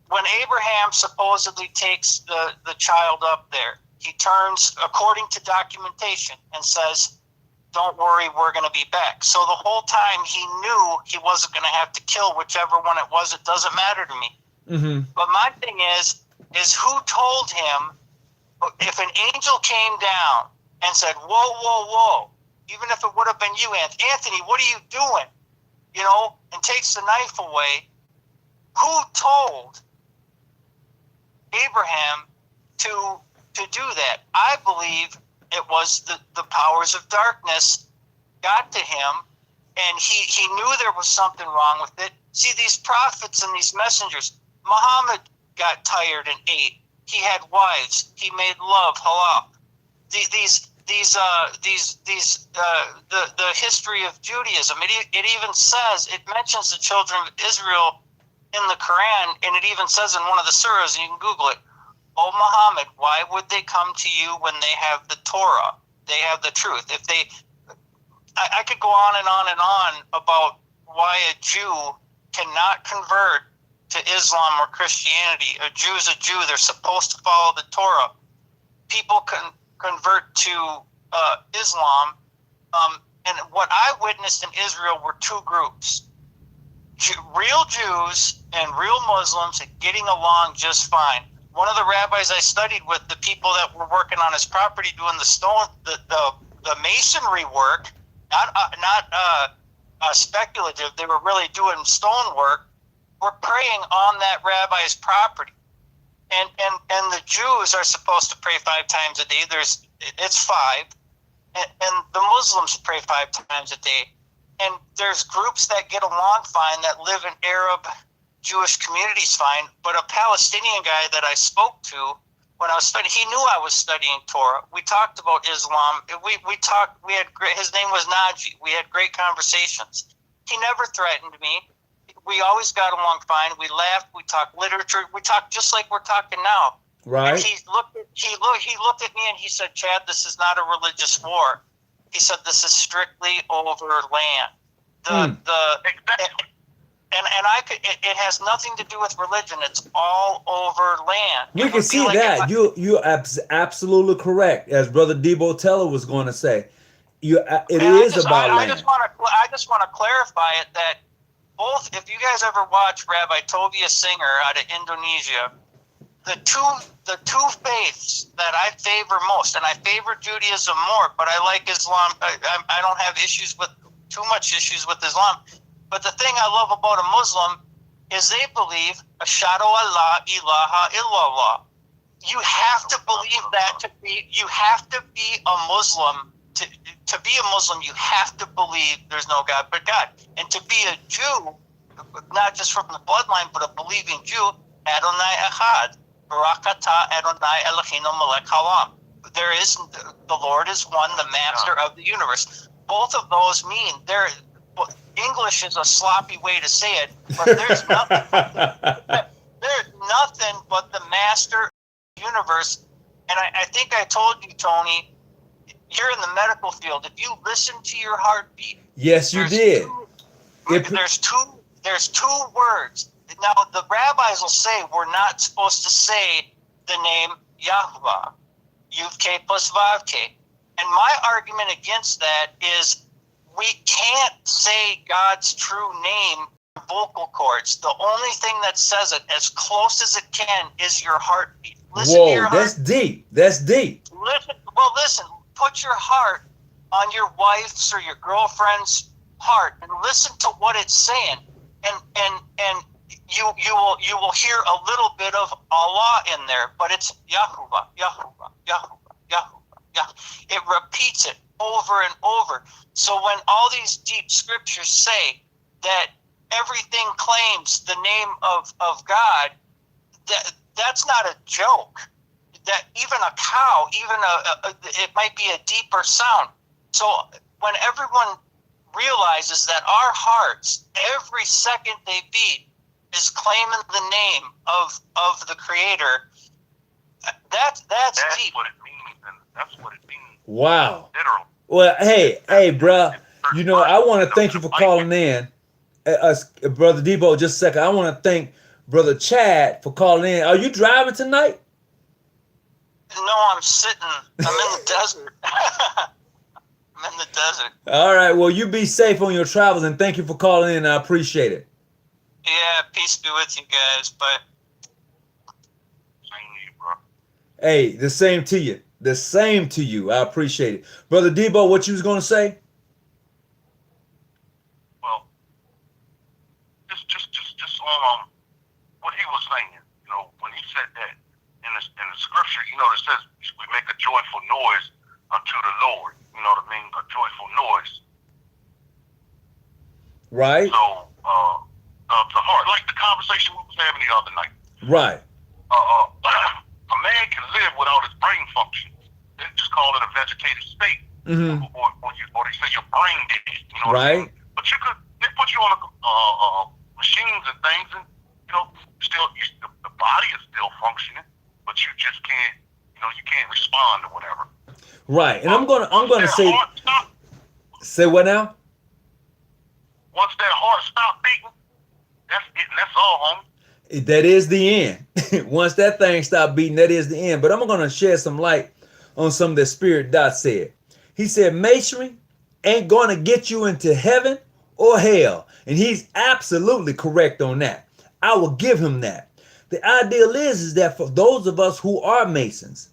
When Abraham supposedly takes the child up there, he turns according to documentation and says, "Don't worry, we're going to be back." So the whole time he knew he wasn't going to have to kill whichever one it was. It doesn't matter to me. Mm-hmm. But my thing is who told him, if an angel came down and said, "Whoa, whoa, whoa," even if it would have been you, Anthony, what are you doing? You know, and takes the knife away. Who told Abraham to do that? I believe it was the powers of darkness got to him, and he knew there was something wrong with it. See, these prophets and these messengers, Muhammad got tired and ate. He had wives. He made love halal. The history of Judaism. It even says, it mentions the children of Israel in the Quran, and it even says in one of the surahs, and you can Google it, "Oh Muhammad, why would they come to you when they have the Torah? They have the truth." If they, I could go on and on and on about why a Jew cannot convert to Islam or Christianity. A Jew is a Jew. They're supposed to follow the Torah. People can convert to Islam. And what I witnessed in Israel were two groups. Real Jews and real Muslims getting along just fine. One of the rabbis I studied with, the people that were working on his property doing the stone, the masonry work, not speculative, they were really doing stone work, were praying on that rabbi's property. And the Jews are supposed to pray 5 times a day. It's 5. And the Muslims pray 5 times a day. And there's groups that get along fine, that live in Arab Jewish communities fine. But a Palestinian guy that I spoke to when I was studying, he knew I was studying Torah. We talked about Islam. His name was Naji. We had great conversations. He never threatened me. We always got along fine. We laughed. We talked literature. We talked just like we're talking now. Right. And he looked at me and he said, "Chad, this is not a religious war." He said, "This is strictly over land." It has nothing to do with religion. It's all over land. We can see that. You're absolutely correct. As Brother Debo Teller was going to say, it is about land. I just want to clarify it that both, if you guys ever watch Rabbi Tovia Singer out of Indonesia, the two faiths that I favor most, and I favor Judaism more, but I like Islam. I don't have too much issues with Islam. But the thing I love about a Muslim is they believe Ashhadu alla ilaha illallah. You have to believe that you have to be a Muslim. To be a Muslim, you have to believe there's no God but God. And to be a Jew, not just from the bloodline, but a believing Jew, Adonai Echad, Barakatah Adonai Eloheinu Melech Haolam. The Lord is one, the master of the universe. Both of those mean English is a sloppy way to say it, but there's nothing but the master of the universe. And I think I told you, Tony, you're in the medical field. If you listen to your heartbeat, yes, you did. There's two words. Now the rabbis will say we're not supposed to say the name Yahweh, Yud K plus Vav K. And my argument against that is we can't say God's true name in vocal cords. The only thing that says it as close as it can is your heartbeat. Listen to your that's heartbeat. deep. That's deep. Listen. Put your heart on your wife's or your girlfriend's heart and listen to what it's saying. And you will hear a little bit of Allah in there, but it's Yahuwah, Yahuwah, Yahuwah, Yahuwah, Yahuwah. It repeats it over and over. So when all these deep scriptures say that everything claims the name of God, that's not a joke. That even a cow, it might be a deeper sound. So when everyone realizes that our hearts, every second they beat, is claiming the name of the Creator, that's deep. What it means, and that's what it means. Wow. Literally. Well, hey, bruh, I want to thank you for calling in. Brother Debo, just a second. I want to thank Brother Chad for calling in. Are you driving tonight? No, I'm sitting. I'm in the desert. I'm in the desert. All right. Well, you be safe on your travels, and thank you for calling in. I appreciate it. Yeah, peace be with you guys. Bye. Same to you, bro. Hey, the same to you. The same to you. I appreciate it. Brother Debo, what you was going to say? Well, just on what he was saying. You know, when he said that in the scripture, you know, it says we make a joyful noise unto the Lord. You know what I mean? A joyful noise. Right. So, the heart, like the conversation we was having the other night. Right. A man can live without his brain function. They just call it a vegetative state, Mm-hmm. or they say your brain dead. You know what I mean? Right. But they put you on machines and things, and you know, the body is still functioning, but you just can't, you can't respond or whatever. Right. And I'm gonna say say what now? Once that heart stops beating, that's it, and that's all, homie. That is the end. Once that thing stopped beating, that is the end. But I'm going to shed some light on something that Spirit Dot said. He said, masonry ain't going to get you into heaven or hell. And he's absolutely correct on that. I will give him that. The ideal is that for those of us who are Masons,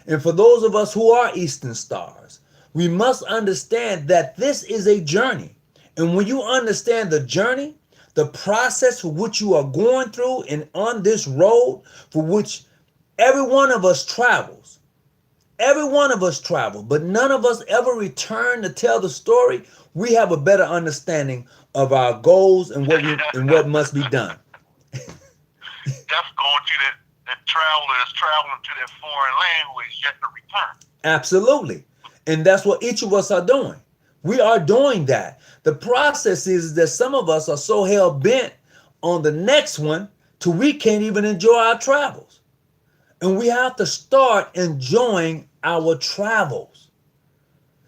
and for those of us who are Eastern Stars, we must understand that this is a journey. And when you understand the journey, the process for which you are going through and on this road for which every one of us travels, but none of us ever return to tell the story, we have a better understanding of our goals and what must be done. That's going to that traveler is traveling to that foreign land who is yet to return. Absolutely. And that's what each of us are doing. We are doing that. The process is that some of us are so hell bent on the next one till we can't even enjoy our travels. And we have to start enjoying our travels.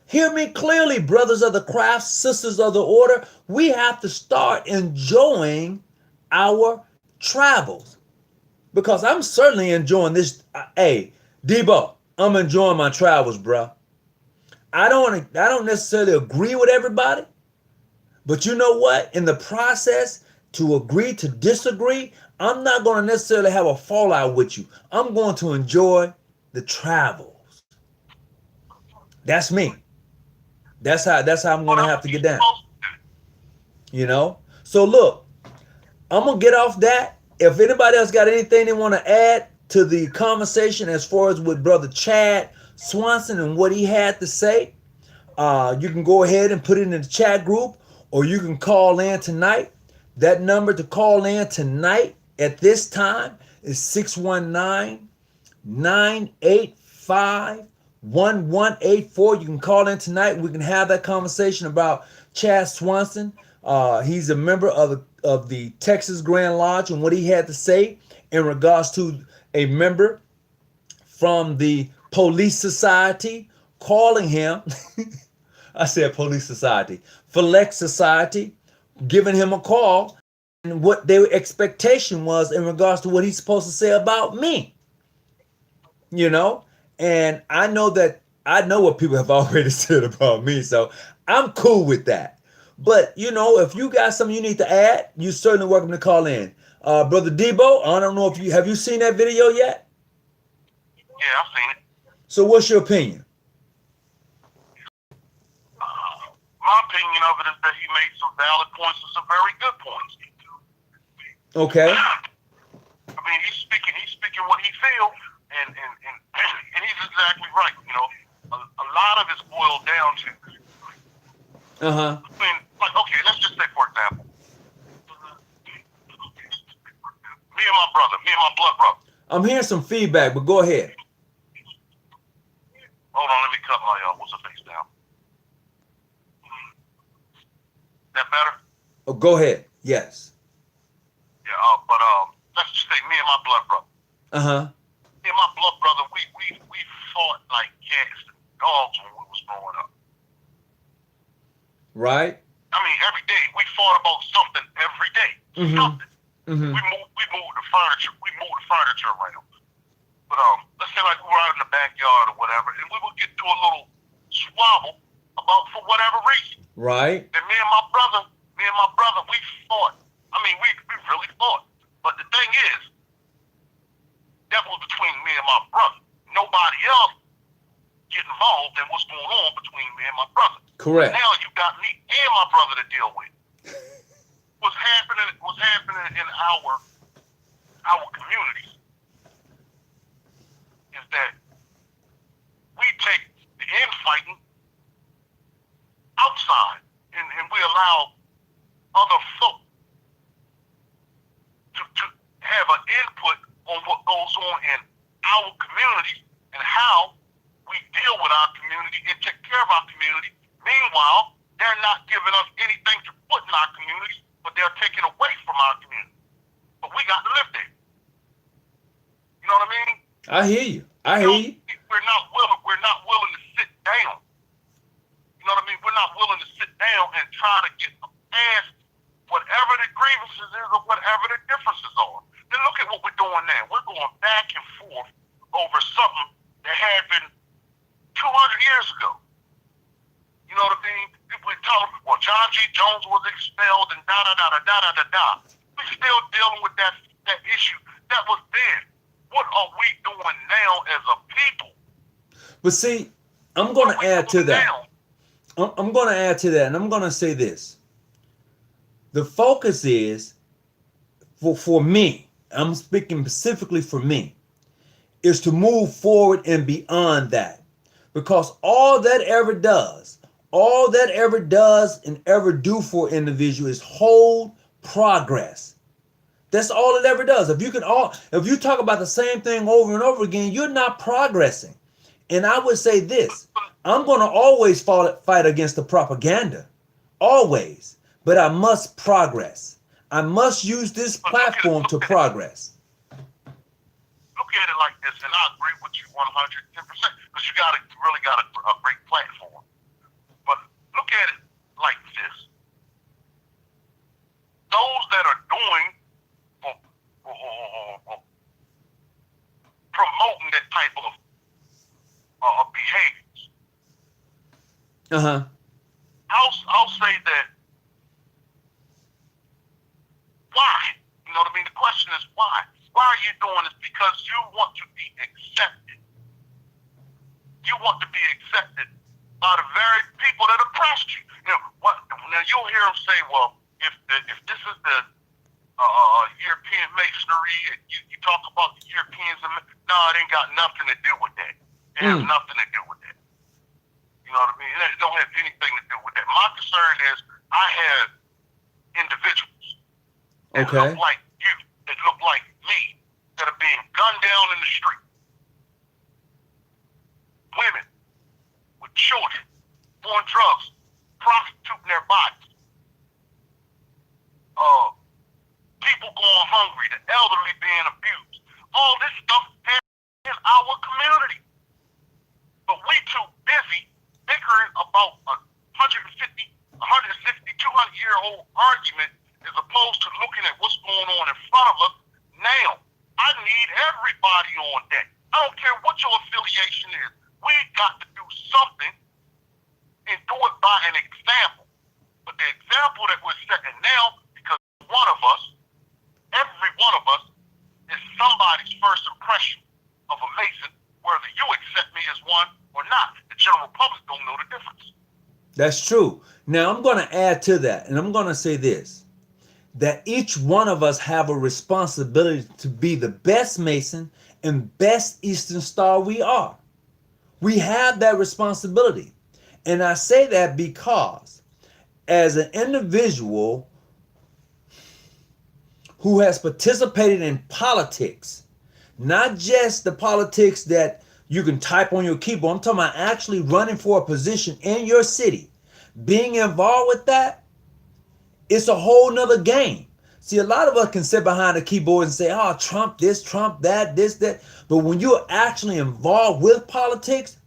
Hear me clearly, brothers of the craft, sisters of the order. We have to start enjoying our travels. Because I'm certainly enjoying this. Hey, Debo, I'm enjoying my travels, bro. I don't necessarily agree with everybody, but you know what? In the process to agree to disagree, I'm not going to necessarily have a fallout with you. I'm going to enjoy the travels. That's me. That's how I'm going to have to get down. You know? So look, I'm going to get off that. If anybody else got anything they want to add to the conversation as far as with Brother Chad Swanson and what he had to say, you can go ahead and put it in the chat group, or you can call in tonight. That number to call in tonight at this time is 619-985-1184. You can call in tonight. We can have that conversation about Chad Swanson. He's a member of the Texas Grand Lodge and what he had to say in regards to a member from the Police Society calling him, I said Police Society, Sphynx Society, giving him a call and what their expectation was in regards to what he's supposed to say about me. You know? And I know what people have already said about me, so I'm cool with that. But, you know, if you got something you need to add, you're certainly welcome to call in. Brother Debo, I don't know if have you seen that video yet? Yeah, I've seen it. So what's your opinion? My opinion of it is that he made some valid points and some very good points. Okay. I mean, he's speaking what he feels, and he's exactly right. You know, a lot of it's boiled down to. I mean, like, okay, let's just say, for example, me and my blood brother. I'm hearing some feedback, but go ahead. Hold on, let me cut my what's her face down. That better? Oh, go ahead. Yes. Yeah, but let's just say me and my blood brother. Me and my blood brother, we fought like cats and dogs when we was growing up. Right. I mean, every day we fought about something every day. Something. We moved the furniture. We moved the furniture around. But let's say like we were out in the backyard or whatever, and we would get to a little squabble about for whatever reason. Right. And me and my brother, we fought. I mean, we really fought. But the thing is, that was between me and my brother. Nobody else get involved in what's going on between me and my brother. Correct. Now you got me and my brother to deal with. What's happening in our communities is that we take the infighting outside and we allow other folk to have an input on what goes on in our communities and how we deal with our community and take care of our community. Meanwhile, they're not giving us anything to put in our community, but they're taking away from our community. But we got to live there. You know what I mean? I hear you. We're not willing to sit down. You know what I mean? We're not willing to sit down and try to get past whatever the grievances is or whatever the differences are. Then look at what we're doing now. We're going back and forth over something that happened 200 years ago. You know what I mean? People tell them, well, John G. Jones was expelled and da-da-da-da-da-da-da-da. We're still dealing with that issue that was there. What are we doing now as a people? But see, I'm going to add to that. I'm going to add to that, and I'm going to say this. The focus is, for me, I'm speaking specifically for me, is to move forward and beyond that. Because all that ever does and ever do for an individual is hold progress. That's all it ever does. If you talk about the same thing over and over again, you're not progressing. And I would say this, I'm going to always fight against the propaganda. Always. But I must progress. I must use this platform to progress. Look at it like this, and I agree with you 110%, because you really got a great platform. But look at it like this. Those that are doing or promoting that type of behaviors, I'll say that, why? You know what I mean? The question is why? Why are you doing this? Because you want to be accepted. You want to be accepted by the very people that oppressed you. Now you'll hear them say, well, if this is the European masonry, you talk about the Europeans, no, it ain't got nothing to do with that. It has nothing to do with that. You know what I mean? It don't have anything to do with that. My concern is I have individuals that look like you, that look like me, that are being gunned down in the street. Women with children, doing drugs, prostituting their bodies. People going hungry, the elderly being abused. All this stuff happens in our community. But we too busy bickering about a 150, 160, 200-year-old argument as opposed to looking at what's going on in front of us now. I need everybody on deck. I don't care what your affiliation is. We got to do something and do it by an example. But the example that we're setting now, because one of us, every one of us, is somebody's first impression of a Mason, whether you accept me as one or not. The general public don't know the difference. That's true. Now I'm going to add to that, and I'm going to say this, that each one of us have a responsibility to be the best Mason and best Eastern Star we are. We have that responsibility. And I say that because as an individual who has participated in politics, not just the politics that you can type on your keyboard, I'm talking about actually running for a position in your city, being involved with that, it's a whole nother game. See, a lot of us can sit behind a keyboard and say, oh, Trump this, Trump that, this, that. But when you're actually involved with politics,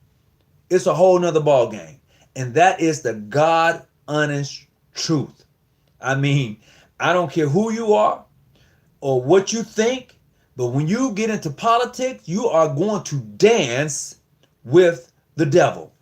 it's a whole nother ball game. And that is the God honest truth. I mean, I don't care who you are or what you think, But when you get into politics, you are going to dance with the devil.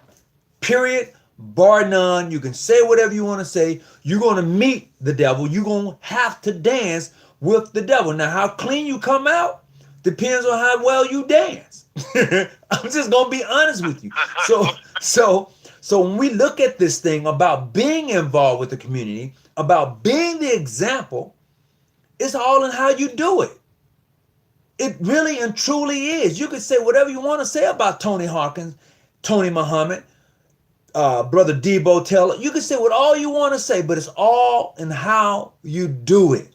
Period. Bar none. You can say whatever you want to say. You're going to meet the devil. You're going to have to dance with the devil. Now, how clean you come out depends on how well you dance. I'm just going to be honest with you. So when we look at this thing about being involved with the community, about being the example, it's all in how you do it. It really and truly is. You can say whatever you want to say about Tony Hawkins, Tony Muhammad, Brother Debo Taylor. You can say what all you want to say, but it's all in how you do it.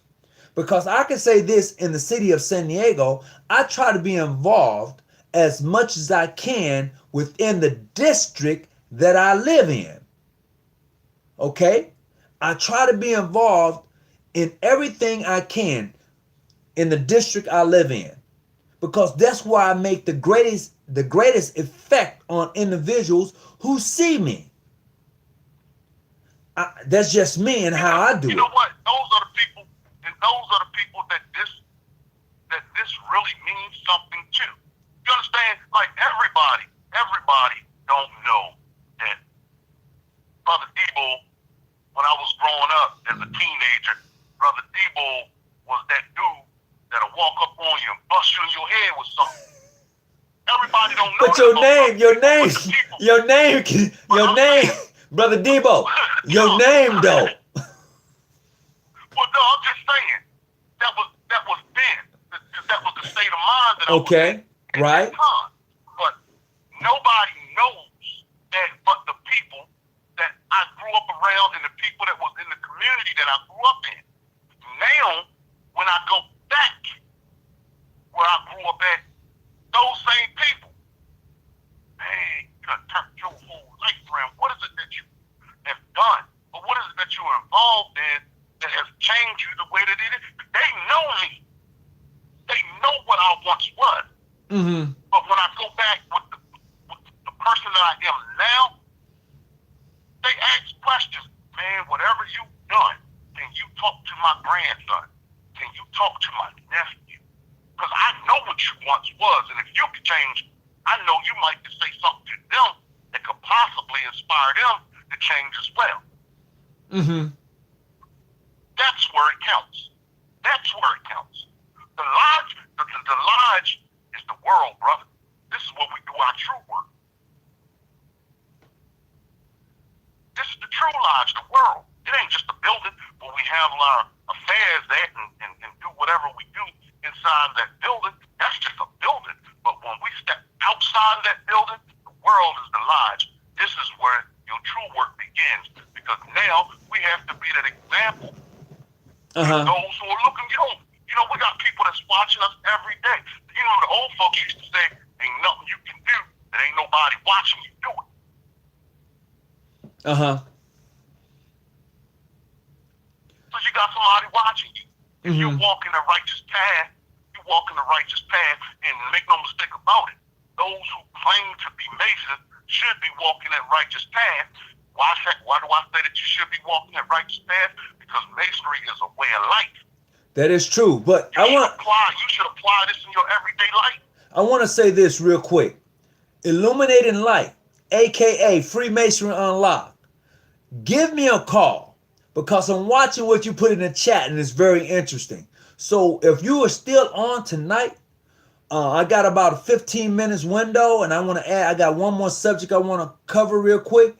Because I can say this, in the city of San Diego, I try to be involved as much as I can within the district that I live in. Okay? I try to be involved in everything I can in the district I live in, because that's where I make the greatest effect on individuals who see me. That's just me and how I do it. You know what? Those are the people that this really means something to. You understand? Like everybody don't know that Brother Debo, when I was growing up as a teenager, Brother Debo was that dude that'll walk up on you and bust you in your head with something. Everybody don't know. But your name, Brother Debo, your name though. Well, no, I'm just saying that was then. That was the state of mind that I was in at right. that time. But nobody knows that but the people that I grew up around and the people that was in the community that I grew up in. Now, when I go back where I grew up at, those same people, hey, you done turned your whole life around. What is it that you have done? Or what is it that you're involved in that has changed you the way that it is? They know me. They know what I once was. Mm-hmm. But when I go back with the person that I am now, they ask questions. Man, whatever you've done, can you talk to my grandson? Can you talk to my nephew? Because I know what you once was, and if you could change, I know you might just say something to them that could possibly inspire them to change as well. Mm-hmm. That's where it counts. That's where it counts. The lodge is the world, brother. This is where we do our true work. This is the true lodge, the world. It ain't just a building where we have our affairs at and do whatever we do inside that building. That's just a building. But when we step outside of that building, the world is the lodge. This is where your true work begins. Because now we have to be that example to those who are looking. You know, we got people that's watching us every day. You know, the old folks used to say, ain't nothing you can do that ain't nobody watching you do it. So you got somebody watching you. If you walk in the righteous path, and make no mistake about it, those who claim to be Masons should be walking that righteous path. Why do I say that you should be walking that righteous path? Because Masonry is a way of life. That is true, but you should apply this in your everyday life. I want to say this real quick. Illuminating Light, aka Freemasonry Unlocked. Give me a call, because I'm watching what you put in the chat and it's very interesting. So if you are still on tonight, I got about a 15 minutes window, and I got one more subject I want to cover real quick.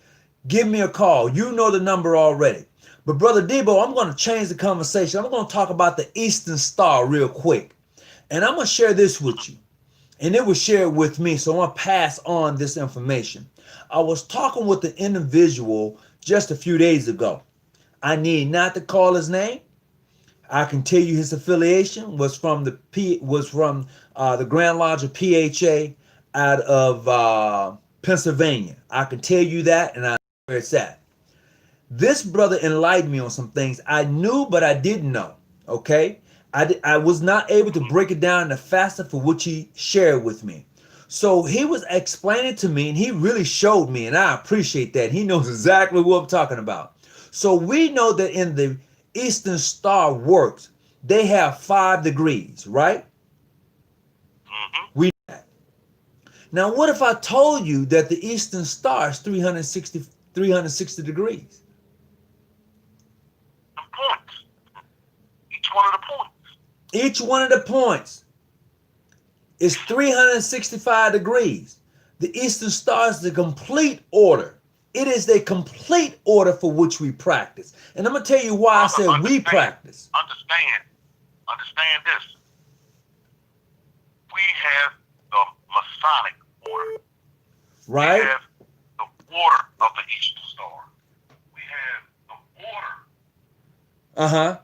Give me a call. You know the number already. But Brother Debo, I'm going to change the conversation. I'm going to talk about the Eastern Star real quick. And I'm going to share this with you. And it was shared with me, so I'm going to pass on this information. I was talking with an individual just a few days ago. I need not to call his name. I can tell you his affiliation was from the Grand Lodge of PHA out of Pennsylvania. I can tell you that, and I know where it's at. This brother enlightened me on some things I knew, but I didn't know. Okay, I was not able to break it down in the facet for which he shared with me. So he was explaining to me, and he really showed me, and I appreciate that. He knows exactly what I'm talking about. So we know that in the Eastern Star works, they have 5 degrees, right? We now, what if I told you that the Eastern Star is 360 degrees? The points. Each one of the points. Each one of the points is 365 degrees. The Eastern Star is the complete order. It is the complete order for which we practice. And I'm going to tell you why I said we practice. Understand this. We have the Masonic order. Right? We have the order of the Eastern Star. We have the order. Uh-huh.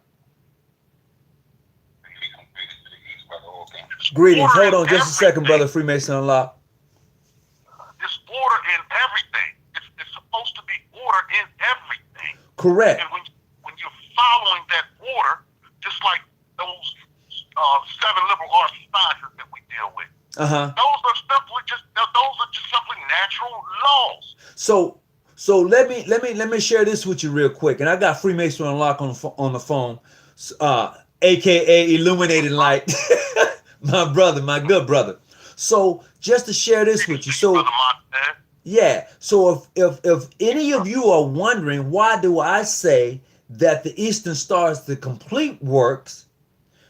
Greetings. Greetings. Hold on just a second, brother Freemason Unlocked. It's order in everything. It's supposed to be order in everything. Correct. And when you're following that order, just like those 7 liberal arts sciences that we deal with, Uh-huh. those are just simply natural laws. So let me share this with you real quick. And I got Freemason Unlocked on the phone, aka Illuminated Light. My brother, my good brother. So just to share this with you. So yeah. So if any of you are wondering why do I say that the Eastern Star is the complete works,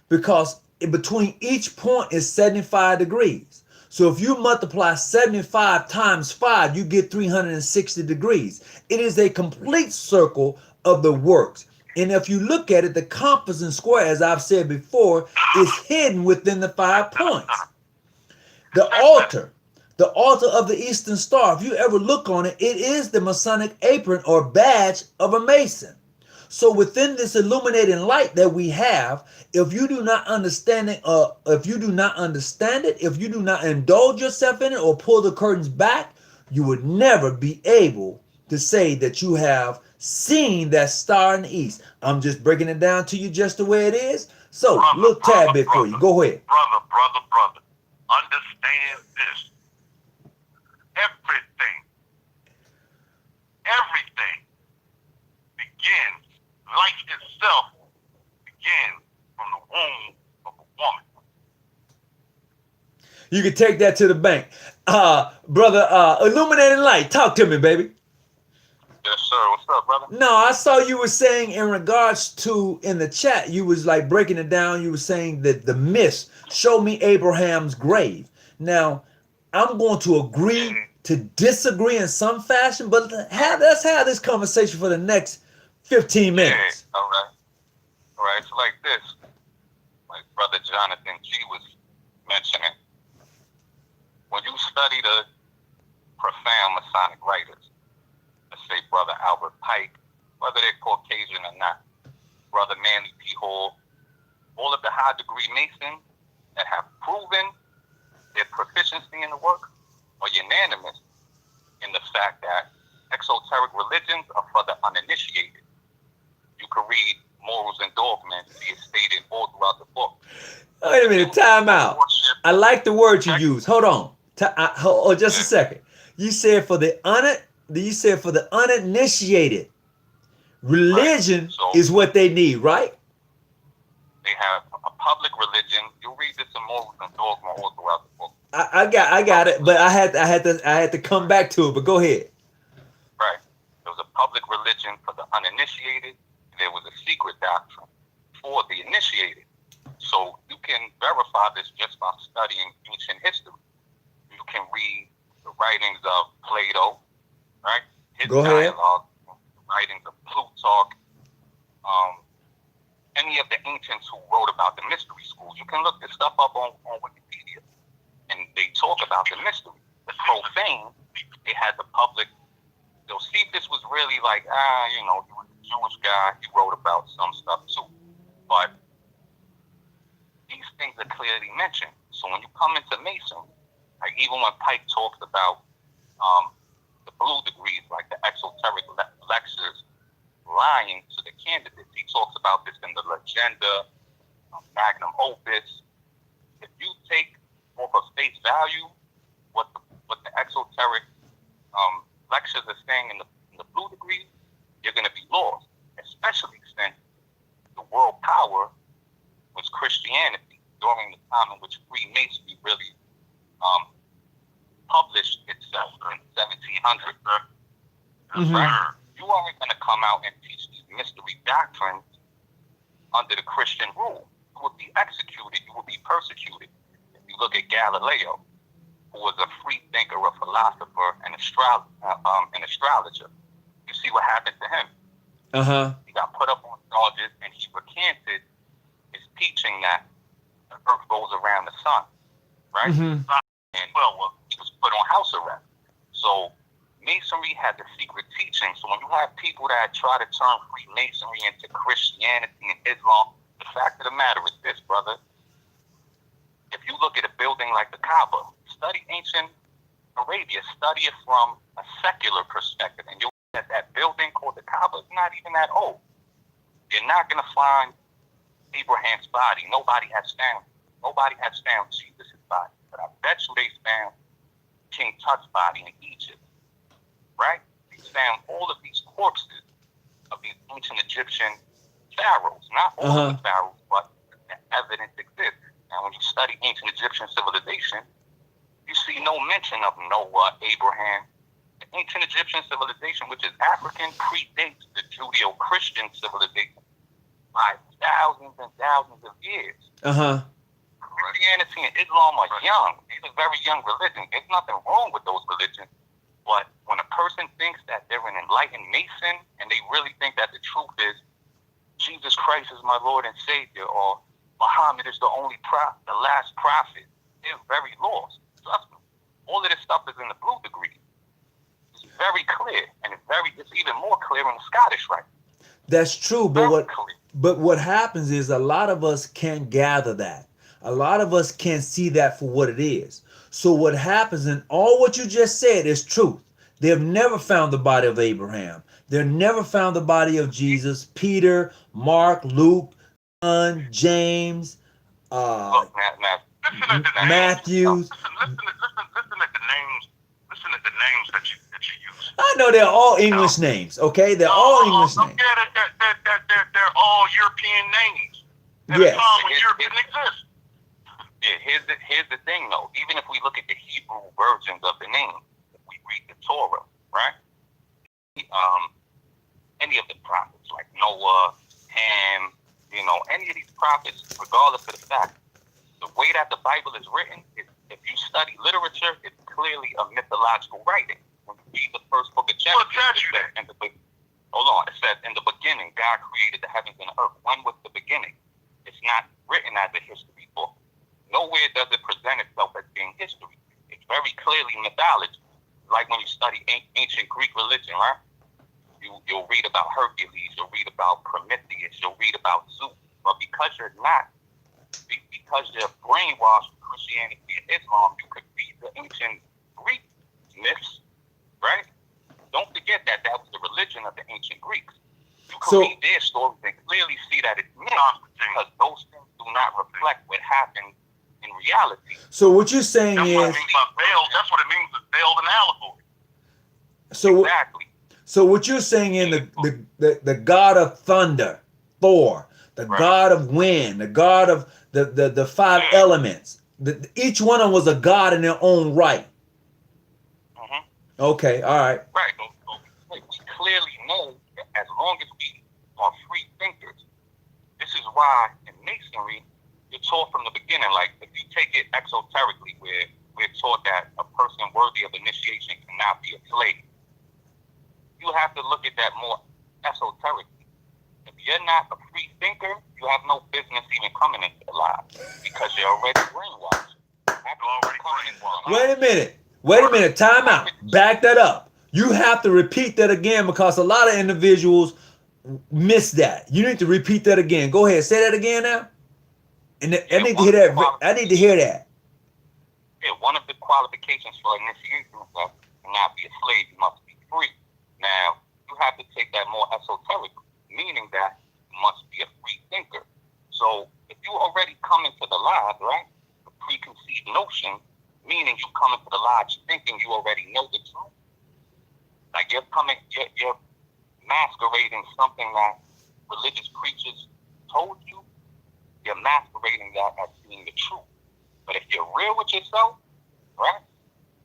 because in between each point is 75 degrees. So if you multiply 75 times 5, you get 360 degrees. It is a complete circle of the works. And if you look at it, the compass and square, as I've said before, is hidden within the 5 points. The altar of the Eastern Star, if you ever look on it, it is the Masonic apron or badge of a Mason. So within this illuminating light that we have, if you do not understand it, if you do not indulge yourself in it or pull the curtains back, you would never be able to say that you have seen that star in the east. I'm just breaking it down to you just the way it is. So, little tad bit for you. Go ahead. Brother. Understand this. Everything begins. Life itself begins from the womb of a woman. You can take that to the bank. Brother, Illuminating Light, talk to me, baby. Yes, sir. What's up, brother? No, I saw you were saying in regards to, in the chat, you was like breaking it down. You were saying that the myths show me Abraham's grave. Now, I'm going to agree to disagree in some fashion, but let's have this conversation for the next 15 minutes. Yeah, all right. It's like this. Like Brother Jonathan G was mentioning. When you study the profound Masonic writers, let's say Brother Albert Pike, whether they're Caucasian or not, Brother Manly P. Hall, all of the high degree Masons that have proven their proficiency in the work are unanimous in the fact that exoteric religions are for the uninitiated. You can read Morals and Dogma and see it stated all throughout the book. Wait a minute, time out. I like the word you use. Hold on. Just a second. You said for the uninitiated, religion is what they need, right? They have a public religion. You'll read this in Morals and Dogma all throughout the book. I got it, but I had to come back to it. But go ahead. Right. There was a public religion for the uninitiated. There was a secret doctrine for the initiated. So you can verify this just by studying ancient history. You can read the writings of Plato, right? His dialogue, the writings of Plutarch, any of the ancients who wrote about the mystery schools. You can look this stuff up on Wikipedia. And they talk about the mystery. The profane, they had the public. They'll see if this was really like, he was a Jewish guy. He wrote about some stuff too. But these things are clearly mentioned. So when you come into Mason, like even when Pike talks about the blue degrees, like the exoteric lectures lying to the candidates, he talks about this in the Legenda, Magnum Opus. If you take off of face value what the exoteric lectures are saying in the blue degree, you're going to be lost, especially since the world power was Christianity during the time in which Freemasonry really published itself in 1700. Mhm. Right? You aren't going to come out and teach these mystery doctrines under the Christian rule. You will be executed. You will be persecuted. If you look at Galileo, who was a free thinker, a philosopher, an astrologer, you see what happened to him. He got put up on charges, and he recanted his teaching that the earth goes around the sun, right? Mhm. And he was put on house arrest. So Masonry had the secret teaching. So when you have people that try to turn Freemasonry into Christianity and Islam, the fact of the matter is this, brother. If you look at a building like the Kaaba, study ancient Arabia, study it from a secular perspective, and you'll see that building called the Kaaba is not even that old. You're not going to find Abraham's body. Nobody has found Jesus' body. But I bet you they found King Tut's body in Egypt, right? They found all of these corpses of these ancient Egyptian pharaohs. Not all of the pharaohs, but the evidence exists. Now, when you study ancient Egyptian civilization, you see no mention of Noah, Abraham. The ancient Egyptian civilization, which is African, predates the Judeo-Christian civilization by thousands and thousands of years. Christianity and Islam are young. These are very young religions. There's nothing wrong with those religions. But when a person thinks that they're an enlightened Mason and they really think that the truth is Jesus Christ is my Lord and Savior, or Muhammad is the only prophet, the last prophet, they're very lost. Trust me. All of this stuff is in the blue degree. It's very clear, and it's even more clear in the Scottish Rite. That's true, but what happens is a lot of us can't gather that. A lot of us can't see that for what it is. So what happens, and all what you just said is truth. They've never found the body of Abraham. They've never found the body of Jesus, Peter, Mark, Luke, John, James, Matthew. Listen to the names that you use. I know they're all English names, okay? They're all English names. Yeah, they're all European names. At a time when Europe didn't exist. Yeah, here's the thing though. Even if we look at the Hebrew versions of the name, if we read the Torah, right? Any of the prophets like Noah, Ham, any of these prophets, regardless of the fact, the way that the Bible is written, if you study literature, it's clearly a mythological writing. When you read the first book of Genesis, hold on, it says, in the beginning, God created the heavens and the earth. When was the beginning? It's not written as a history book. Nowhere does it present itself as being history. It's very clearly mythology. Like when you study ancient Greek religion, right? You'll read about Hercules, you'll read about Prometheus, you'll read about Zeus. But because you're brainwashed with Christianity and Islam, you could read the ancient Greek myths, right? Don't forget that was the religion of the ancient Greeks. You could read their stories and clearly see that it's myth, because those things do not reflect what happened in reality. So what you're saying is... That's what it means, is veiled and allegory. So exactly. So what you're saying in the god of thunder, Thor, the god of wind, the god of the five elements, each one of them was a god in their own right. Okay, all right. Right. We clearly know that as long as we are free thinkers, this is why in Masonry, you're taught from the beginning, like if you take it exoterically, where we're taught that a person worthy of initiation cannot be a slave. You have to look at that more esoterically. If you're not a free thinker, you have no business even coming into the lie, because you're already brainwashed. Wait a minute. Time out. Back that up. You have to repeat that again, because a lot of individuals miss that. You need to repeat that again. Go ahead. Say that again now. And I need to hear that. I need to hear that. Yeah, one of the qualifications for initiation is that to not be a slave, you must be free. Now, you have to take that more esoterically, meaning that you must be a free thinker. So, if you already come into the lodge, right, the preconceived notion, meaning you come into the lodge thinking you already know the truth, like you're masquerading something that religious preachers told you, you're masquerading that as being the truth. But if you're real with yourself, right?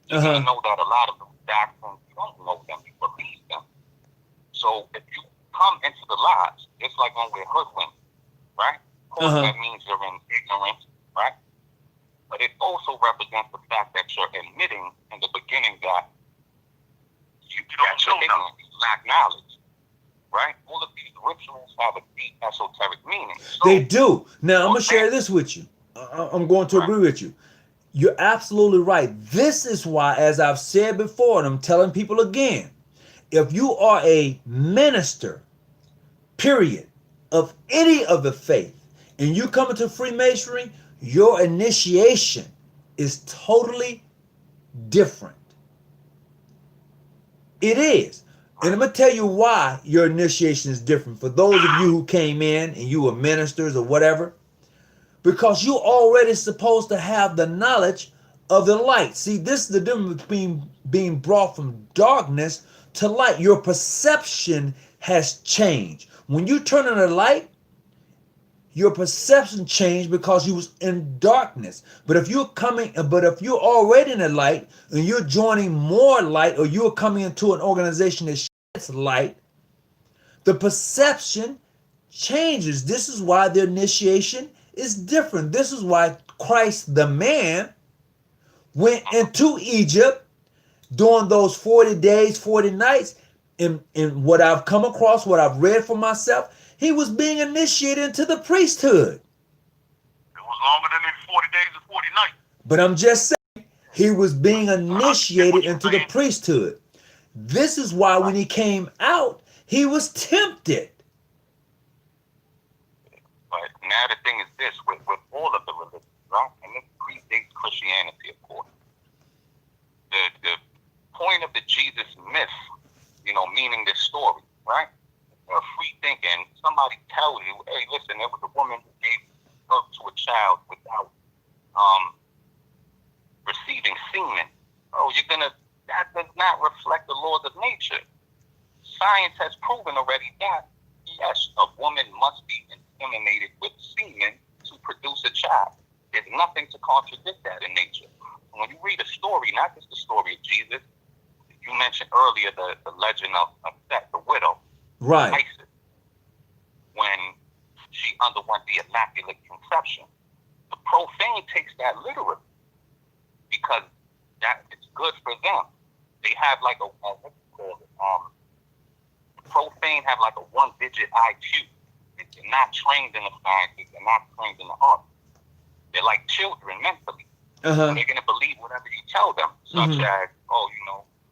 You know that a lot of the doctrines, you don't know them, you believe them. So if you come into the lies, it's like when we're hoodwinked, right? Of course, that means you're in ignorance, right? But it also represents the fact that you're admitting in the beginning that you're ignorant, you lack knowledge, right? All of these rituals have a deep esoteric meaning. So, they do. Now, I'm going to share this with you. I'm going to agree with you. You're absolutely right. This is why, as I've said before, and I'm telling people again, if you are a minister, period, of any of the faith, and you come into Freemasonry, your initiation is totally different. It is. And I'm going to tell you why your initiation is different. For those of you who came in and you were ministers or whatever, because you already supposed to have the knowledge of the light. See, this is the difference between being brought from darkness to light. Your perception has changed. When you turn on the light, your perception changed because you was in darkness. But if you're already in the light and you're joining more light, or you're coming into an organization that sheds light, the perception changes. This is why the initiation is different. This is why Christ the man went into Egypt during those 40 days, 40 nights. In what I've come across, what I've read for myself, he was being initiated into the priesthood. It was longer than the 40 days and 40 nights. But I'm just saying, he was being initiated into the priesthood. This is why when he came out, he was tempted. But now the thing is this, with all of the religions, right? And this predates Christianity, of course. The point of the Jesus myth, meaning this story, right? Free thinking, somebody tells you, hey, listen, there was a woman who gave birth to a child without receiving semen. Oh, that does not reflect the laws of nature. Science has proven already that, yes, a woman must be inseminated with semen to produce a child. There's nothing to contradict that in nature. When you read a story, not just the story of Jesus, you mentioned earlier the legend of Seth, the widow, right? Isis, when she underwent the immaculate conception. The profane takes that literally because that it's good for them. They have like profane have like a 1-digit IQ. They're not trained in the sciences. They're not trained in the arts. They're like children mentally. They're going to believe whatever you tell them, such as,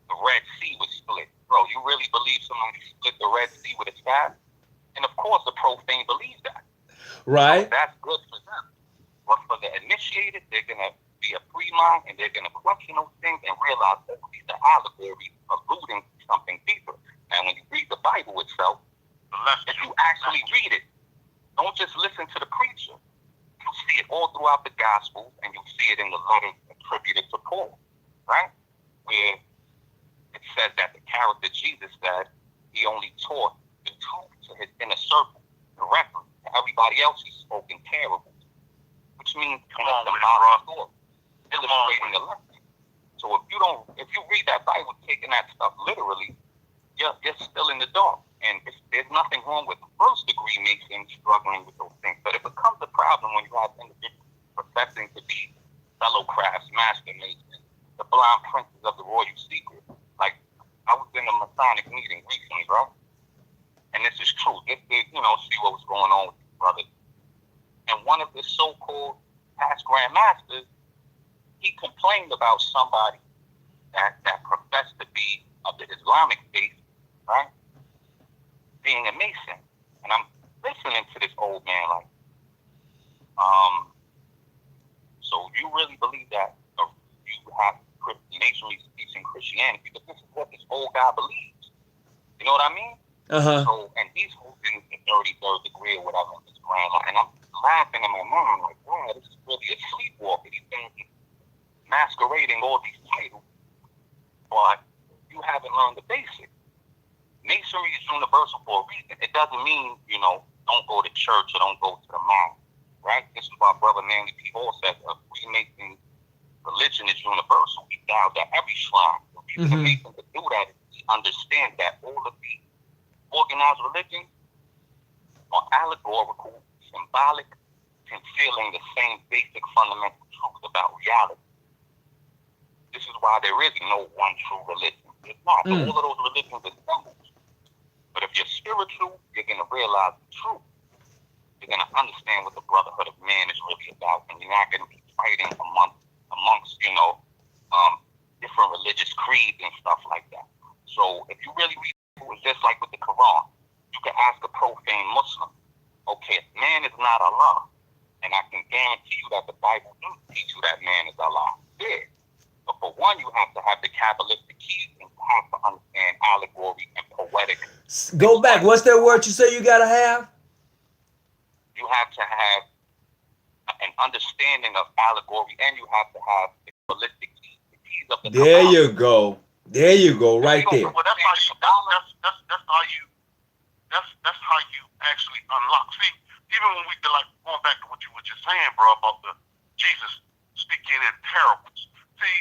the Red Sea was split. Bro, you really believe someone split the Red Sea with a staff? And of course, the profane believes that. Right. So that's good for them. But for the initiated, they're going to be a free mind, and they're going to question those things and realize that these are allegories alluding to something deeper. And when you read the Bible itself, if you actually read it, don't just listen to the preacher. You'll see it all throughout the Gospels, and you'll see it in the letters attributed to Paul, right? Where it says that the character Jesus said he only taught the truth to his inner circle directly. To everybody else, he spoke in parables, which means illustrating the lesson. So if you read that Bible taking that stuff literally, you're still in the dark. And there's nothing wrong with first-degree Masons struggling with those things. But it becomes a problem when you have individuals professing to be fellow crafts, master Masons, the blind princes of the royal secret. Like, I was in a Masonic meeting recently, bro. And this is true. Just to, see what was going on with these brothers. And one of the so-called past Grand Masters, he complained about somebody that professed to be of the Islamic faith, right? Being a Mason. And I'm listening to this old man like, so you really believe that you have Masonry teaching Christianity? Because this is what this old guy believes. You know what I mean? So, and he's holding the 33rd degree or whatever in his grand line. And I'm laughing in my mind like, wow, this is really a sleepwalker. He's been masquerading all these titles, but you haven't learned the basics. Masonry is universal for a reason. It doesn't mean, don't go to church or don't go to the mosque, right? This is why Brother Manly P. Hall says Freemason religion is universal. We bow at every shrine. The reason it makes them to do that is we understand that all of the organized religions are allegorical, symbolic, concealing the same basic fundamental truth about reality. This is why there is no one true religion. It's not. So all of those religions are symbols. But if you're spiritual, you're going to realize the truth. You're going to understand what the brotherhood of man is really about, and you're not going to be fighting amongst different religious creeds and stuff like that. So if you really read it, it's just like with the Quran. You can ask a profane Muslim, okay, if man is not Allah, and I can guarantee you that the Bible does teach you that man is Allah. Yeah. But for one, you have to have the Kabbalistic keys, and you have to understand allegory and poetic. Go back. What's that word you say you got to have? You have to have an understanding of allegory, and you have to have the Kabbalistic keys, the keys of the There Quran. you go. There you go, right there. Well, that's how you actually unlock. See, even when we going back to what you were just saying, bro, about the Jesus speaking in parables. See,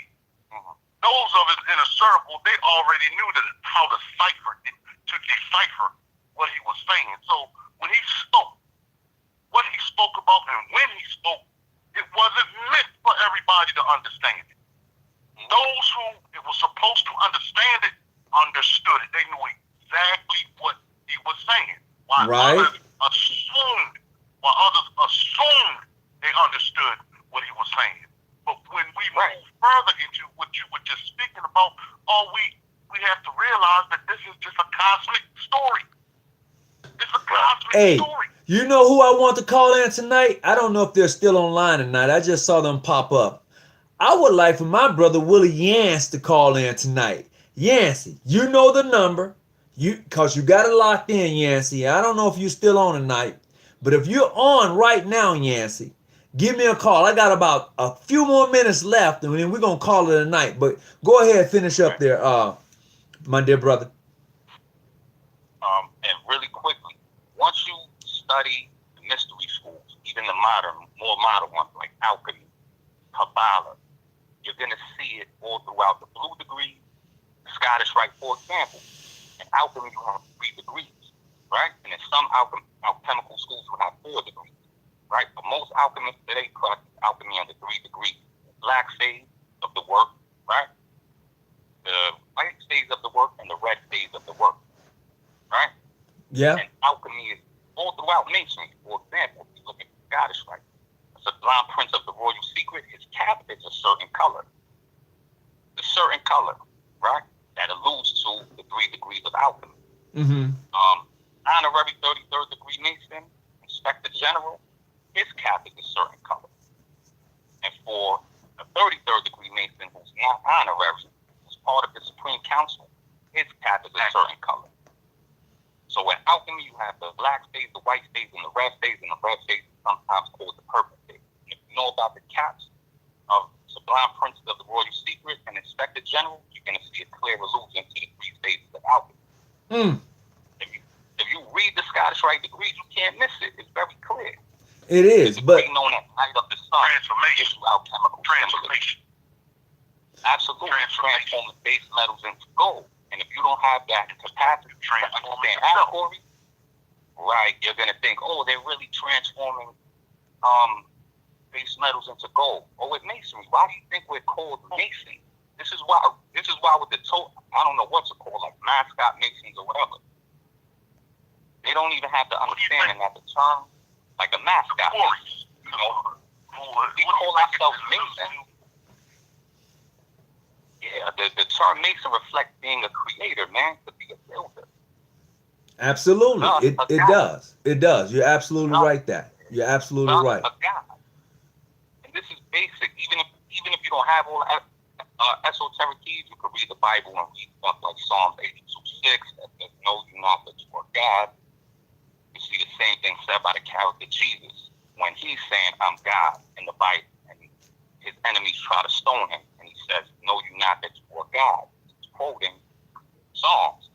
those of us in a circle, they already knew how to decipher what he was saying. So when he spoke, what he spoke about and when he spoke, it wasn't meant for everybody to understand it. Those who it was supposed to understand it, understood it. They knew exactly what he was saying. While others assumed they understood what he was saying. But when we move further into what you were just speaking about, we have to realize that this is just a cosmic story. It's a cosmic story. You know who I want to call in tonight? I don't know if they're still online tonight. I just saw them pop up. I would like for my brother Willie Yance to call in tonight. Yancey, you know the number. Because you got it locked in, Yancey. I don't know if you're still on tonight. But if you're on right now, Yancey, give me a call. I got about a few more minutes left, and then we're going to call it a night. But go ahead, finish up there, my dear brother. And really quickly, once you study the mystery schools, even the more modern ones like alchemy, Kabbalah, you're going to see it all throughout the blue degree, the Scottish Rite, for example. In alchemy, you have 3 degrees, right? And in some alchemical schools, you have 4 degrees. Right? But most alchemists today practice alchemy under 3 degrees. The black phase of the work, right? The white phase of the work and the red phase of the work. Right? Yeah. And alchemy is all throughout masonry. For example, if you look at the Scottish Rite, the sublime prince of the royal secret, his cap is a certain color. The certain color, right? That alludes to the 3 degrees of alchemy. Honorary 33rd degree Mason, Inspector General, his cap is a certain color. And for a 33rd degree Mason who's not honorary, who's part of the Supreme Council, his cap is a certain color. So in alchemy, you have the black phase, the white phase, and the red phase, and the red phase is sometimes called the purple phase. And if you know about the caps of Sublime Princes of the Royal Secret and Inspector General, you're going to see a clear allusion to the 3 phases of alchemy. If you read the Scottish Rite degrees, you can't miss it. It's very clear. It is, but known as Night of the Sun. Transformation. Alchemical Transformation. Absolutely. Transforming base metals into gold. And if you don't have that capacity to understand allegory, right, you're going to think, oh, they're really transforming base metals into gold. Oh, with masonry, why do you think we're called Mason? This is why with the I don't know what to call, like mascot Masons or whatever. They don't even have the understanding that the term, like a mascot, we call ourselves Mason. Yeah, the term Mason reflects being a creator, man, to be a builder. Absolutely, it does. It does. You're absolutely right. You're absolutely right. A God. And this is basic. Even if you don't have all esoteric keys, you could read the Bible and read stuff like Psalms 82:6 that says, "Know you not that you are God." You see the same thing said by the character Jesus when he's saying, "I'm God" in the Bible, and his enemies try to stone him, and he says, "Know you not that you are God." He's quoting Psalms.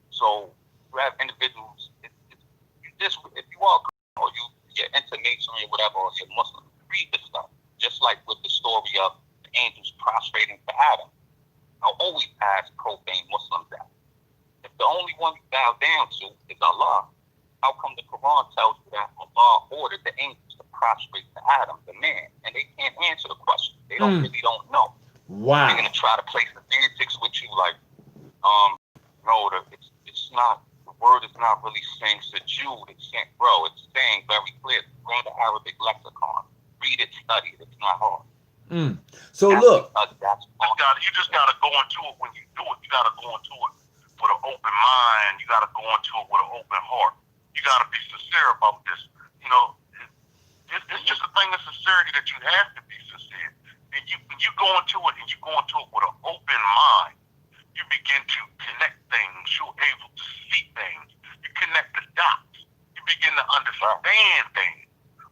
So you have individuals. If you are, or you're into masonry or whatever, or you're Muslim, read this stuff. Just like with the story of the angels prostrating for Adam. Now, always ask profane Muslims that. If the only one you bow down to is Allah, how come the Quran tells you that Allah ordered the angels to prostrate to Adam, the man? And they can't answer the question. They don't know. Wow. They're going to try to play semantics with you like, no, it's not, the word is not really saying Sajud, it's saying, bro, it's saying very clear. Go to Arabic lexicon. Read it, study it. It's not hard. So look. You just got to go into it when you do it. You got to go into it with an open mind. You got to go into it with an open heart. You got to be sincere about this. You know, it's just a thing of sincerity that you have to be sincere. And when you go into it and you go into it with an open mind, you begin to connect things. You're able to see things. You connect the dots. You begin to understand things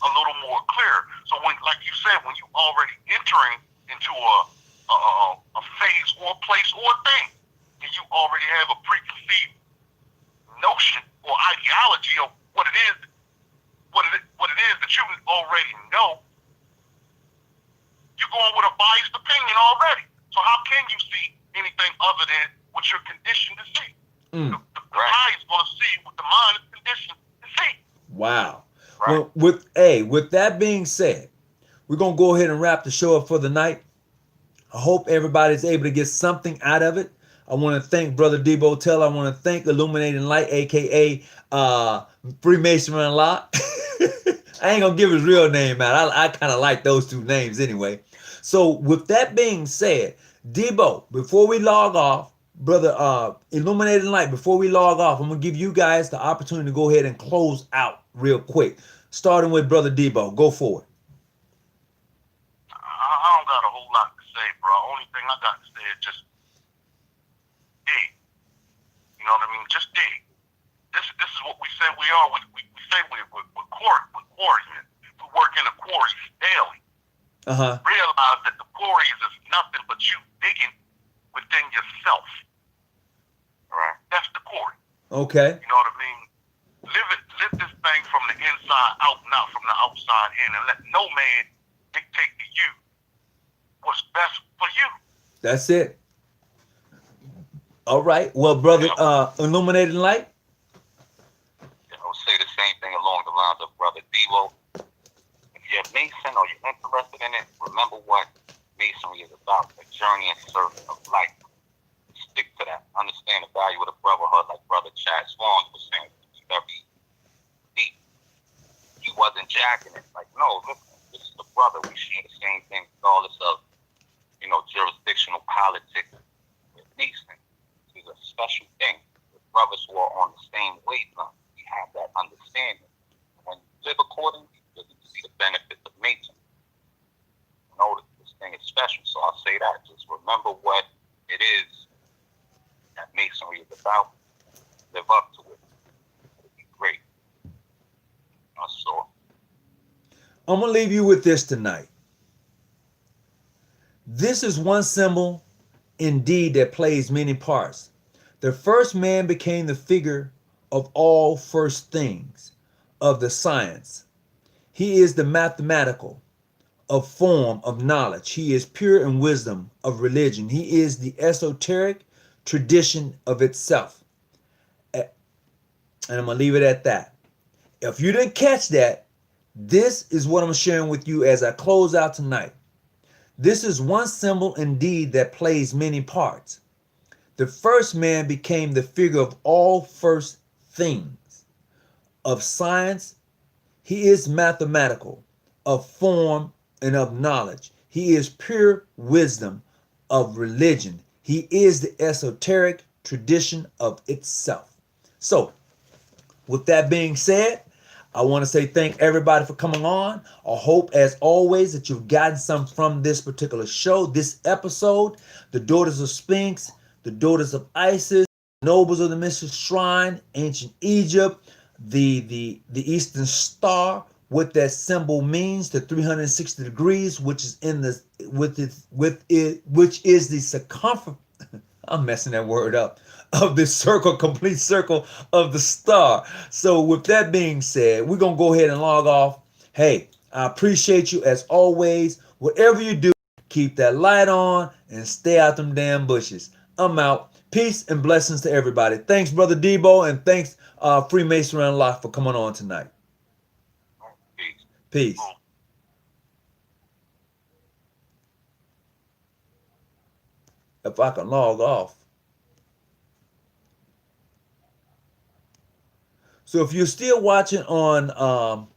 a little more clear. So when, like you said, when you already entering into a phase or a place or a thing, and you already have a preconceived notion or ideology of what it is that you already know, you're going with a biased opinion already. So how can you see anything other than what you're conditioned to see? The eye is going to see what the mind is conditioned to see. Wow. Right. Well, with that being said, we're going to go ahead and wrap the show up for the night. I hope everybody's able to get something out of it. I want to thank Brother Debo Tell. I want to thank Illuminating Light, a.k.a. Freemasonry Unlocked. I ain't going to give his real name out. I kind of like those two names anyway. So with that being said, Debo, before we log off, Brother Illuminating Light, before we log off, I'm going to give you guys the opportunity to go ahead and close out real quick. Starting with Brother Debo. Go for it. I don't got a whole lot to say, bro. Only thing I got to say is just dig. You know what I mean? Just dig. This is what we say we are. We say we're quarrymen. We work in the quarries daily. Realize that the quarries is nothing but you digging within yourself. All right? That's the quarry. Okay. You know what I mean? Live this thing from the inside out, not from the outside in, and let no man dictate to you what's best for you. That's it. All right. Well, Brother Illuminating Light. I would say the same thing along the lines of Brother Debo. If you're a Mason or you're interested in it, remember what Masonry is about, a journey and search of life. Stick to that. Understand the value of the brotherhood, like Brother Chad Swanson was saying. It's very deep. He wasn't jacking it. Like, no, listen, this is the brother. We share the same thing regardless of, jurisdictional politics with Mason. It's a special thing. The brothers who are on the same wavelength, we have that understanding. When you live accordingly, you see the benefits of Mason. You know that this thing is special, so I'll say that. Just remember what it is that Masonry is about. Live up to it. It'll be great. So I'm going to leave you with this tonight. This is one symbol indeed that plays many parts. The first man became the figure of all first things, of the science. He is the mathematical of form of knowledge. He is pure in wisdom of religion. He is the esoteric tradition of itself. And I'm going to leave it at that. If you didn't catch that, this is what I'm sharing with you as I close out tonight. This is one symbol indeed that plays many parts. The first man became the figure of all first things. Of science, he is mathematical, of form and of knowledge. He is pure wisdom of religion. He is the esoteric tradition of itself. So, with that being said, I want to say thank everybody for coming on. I hope, as always, that you've gotten some from this particular show, this episode. The Daughters of Sphinx, the Daughters of Isis, Nobles of the Mystic Shrine, Ancient Egypt, the Eastern Star, what that symbol means, the 360 degrees, which is in the which is the circumference. I'm messing that word up. Of the circle, complete circle of the star. So with that being said, we're going to go ahead and log off. Hey, I appreciate you as always. Whatever you do, keep that light on and stay out them damn bushes. I'm out. Peace and blessings to everybody. Thanks, Brother Debo, and thanks, Freemasonry Unlocked, for coming on tonight. Peace. Peace. Cool. If I can log off. So if you're still watching on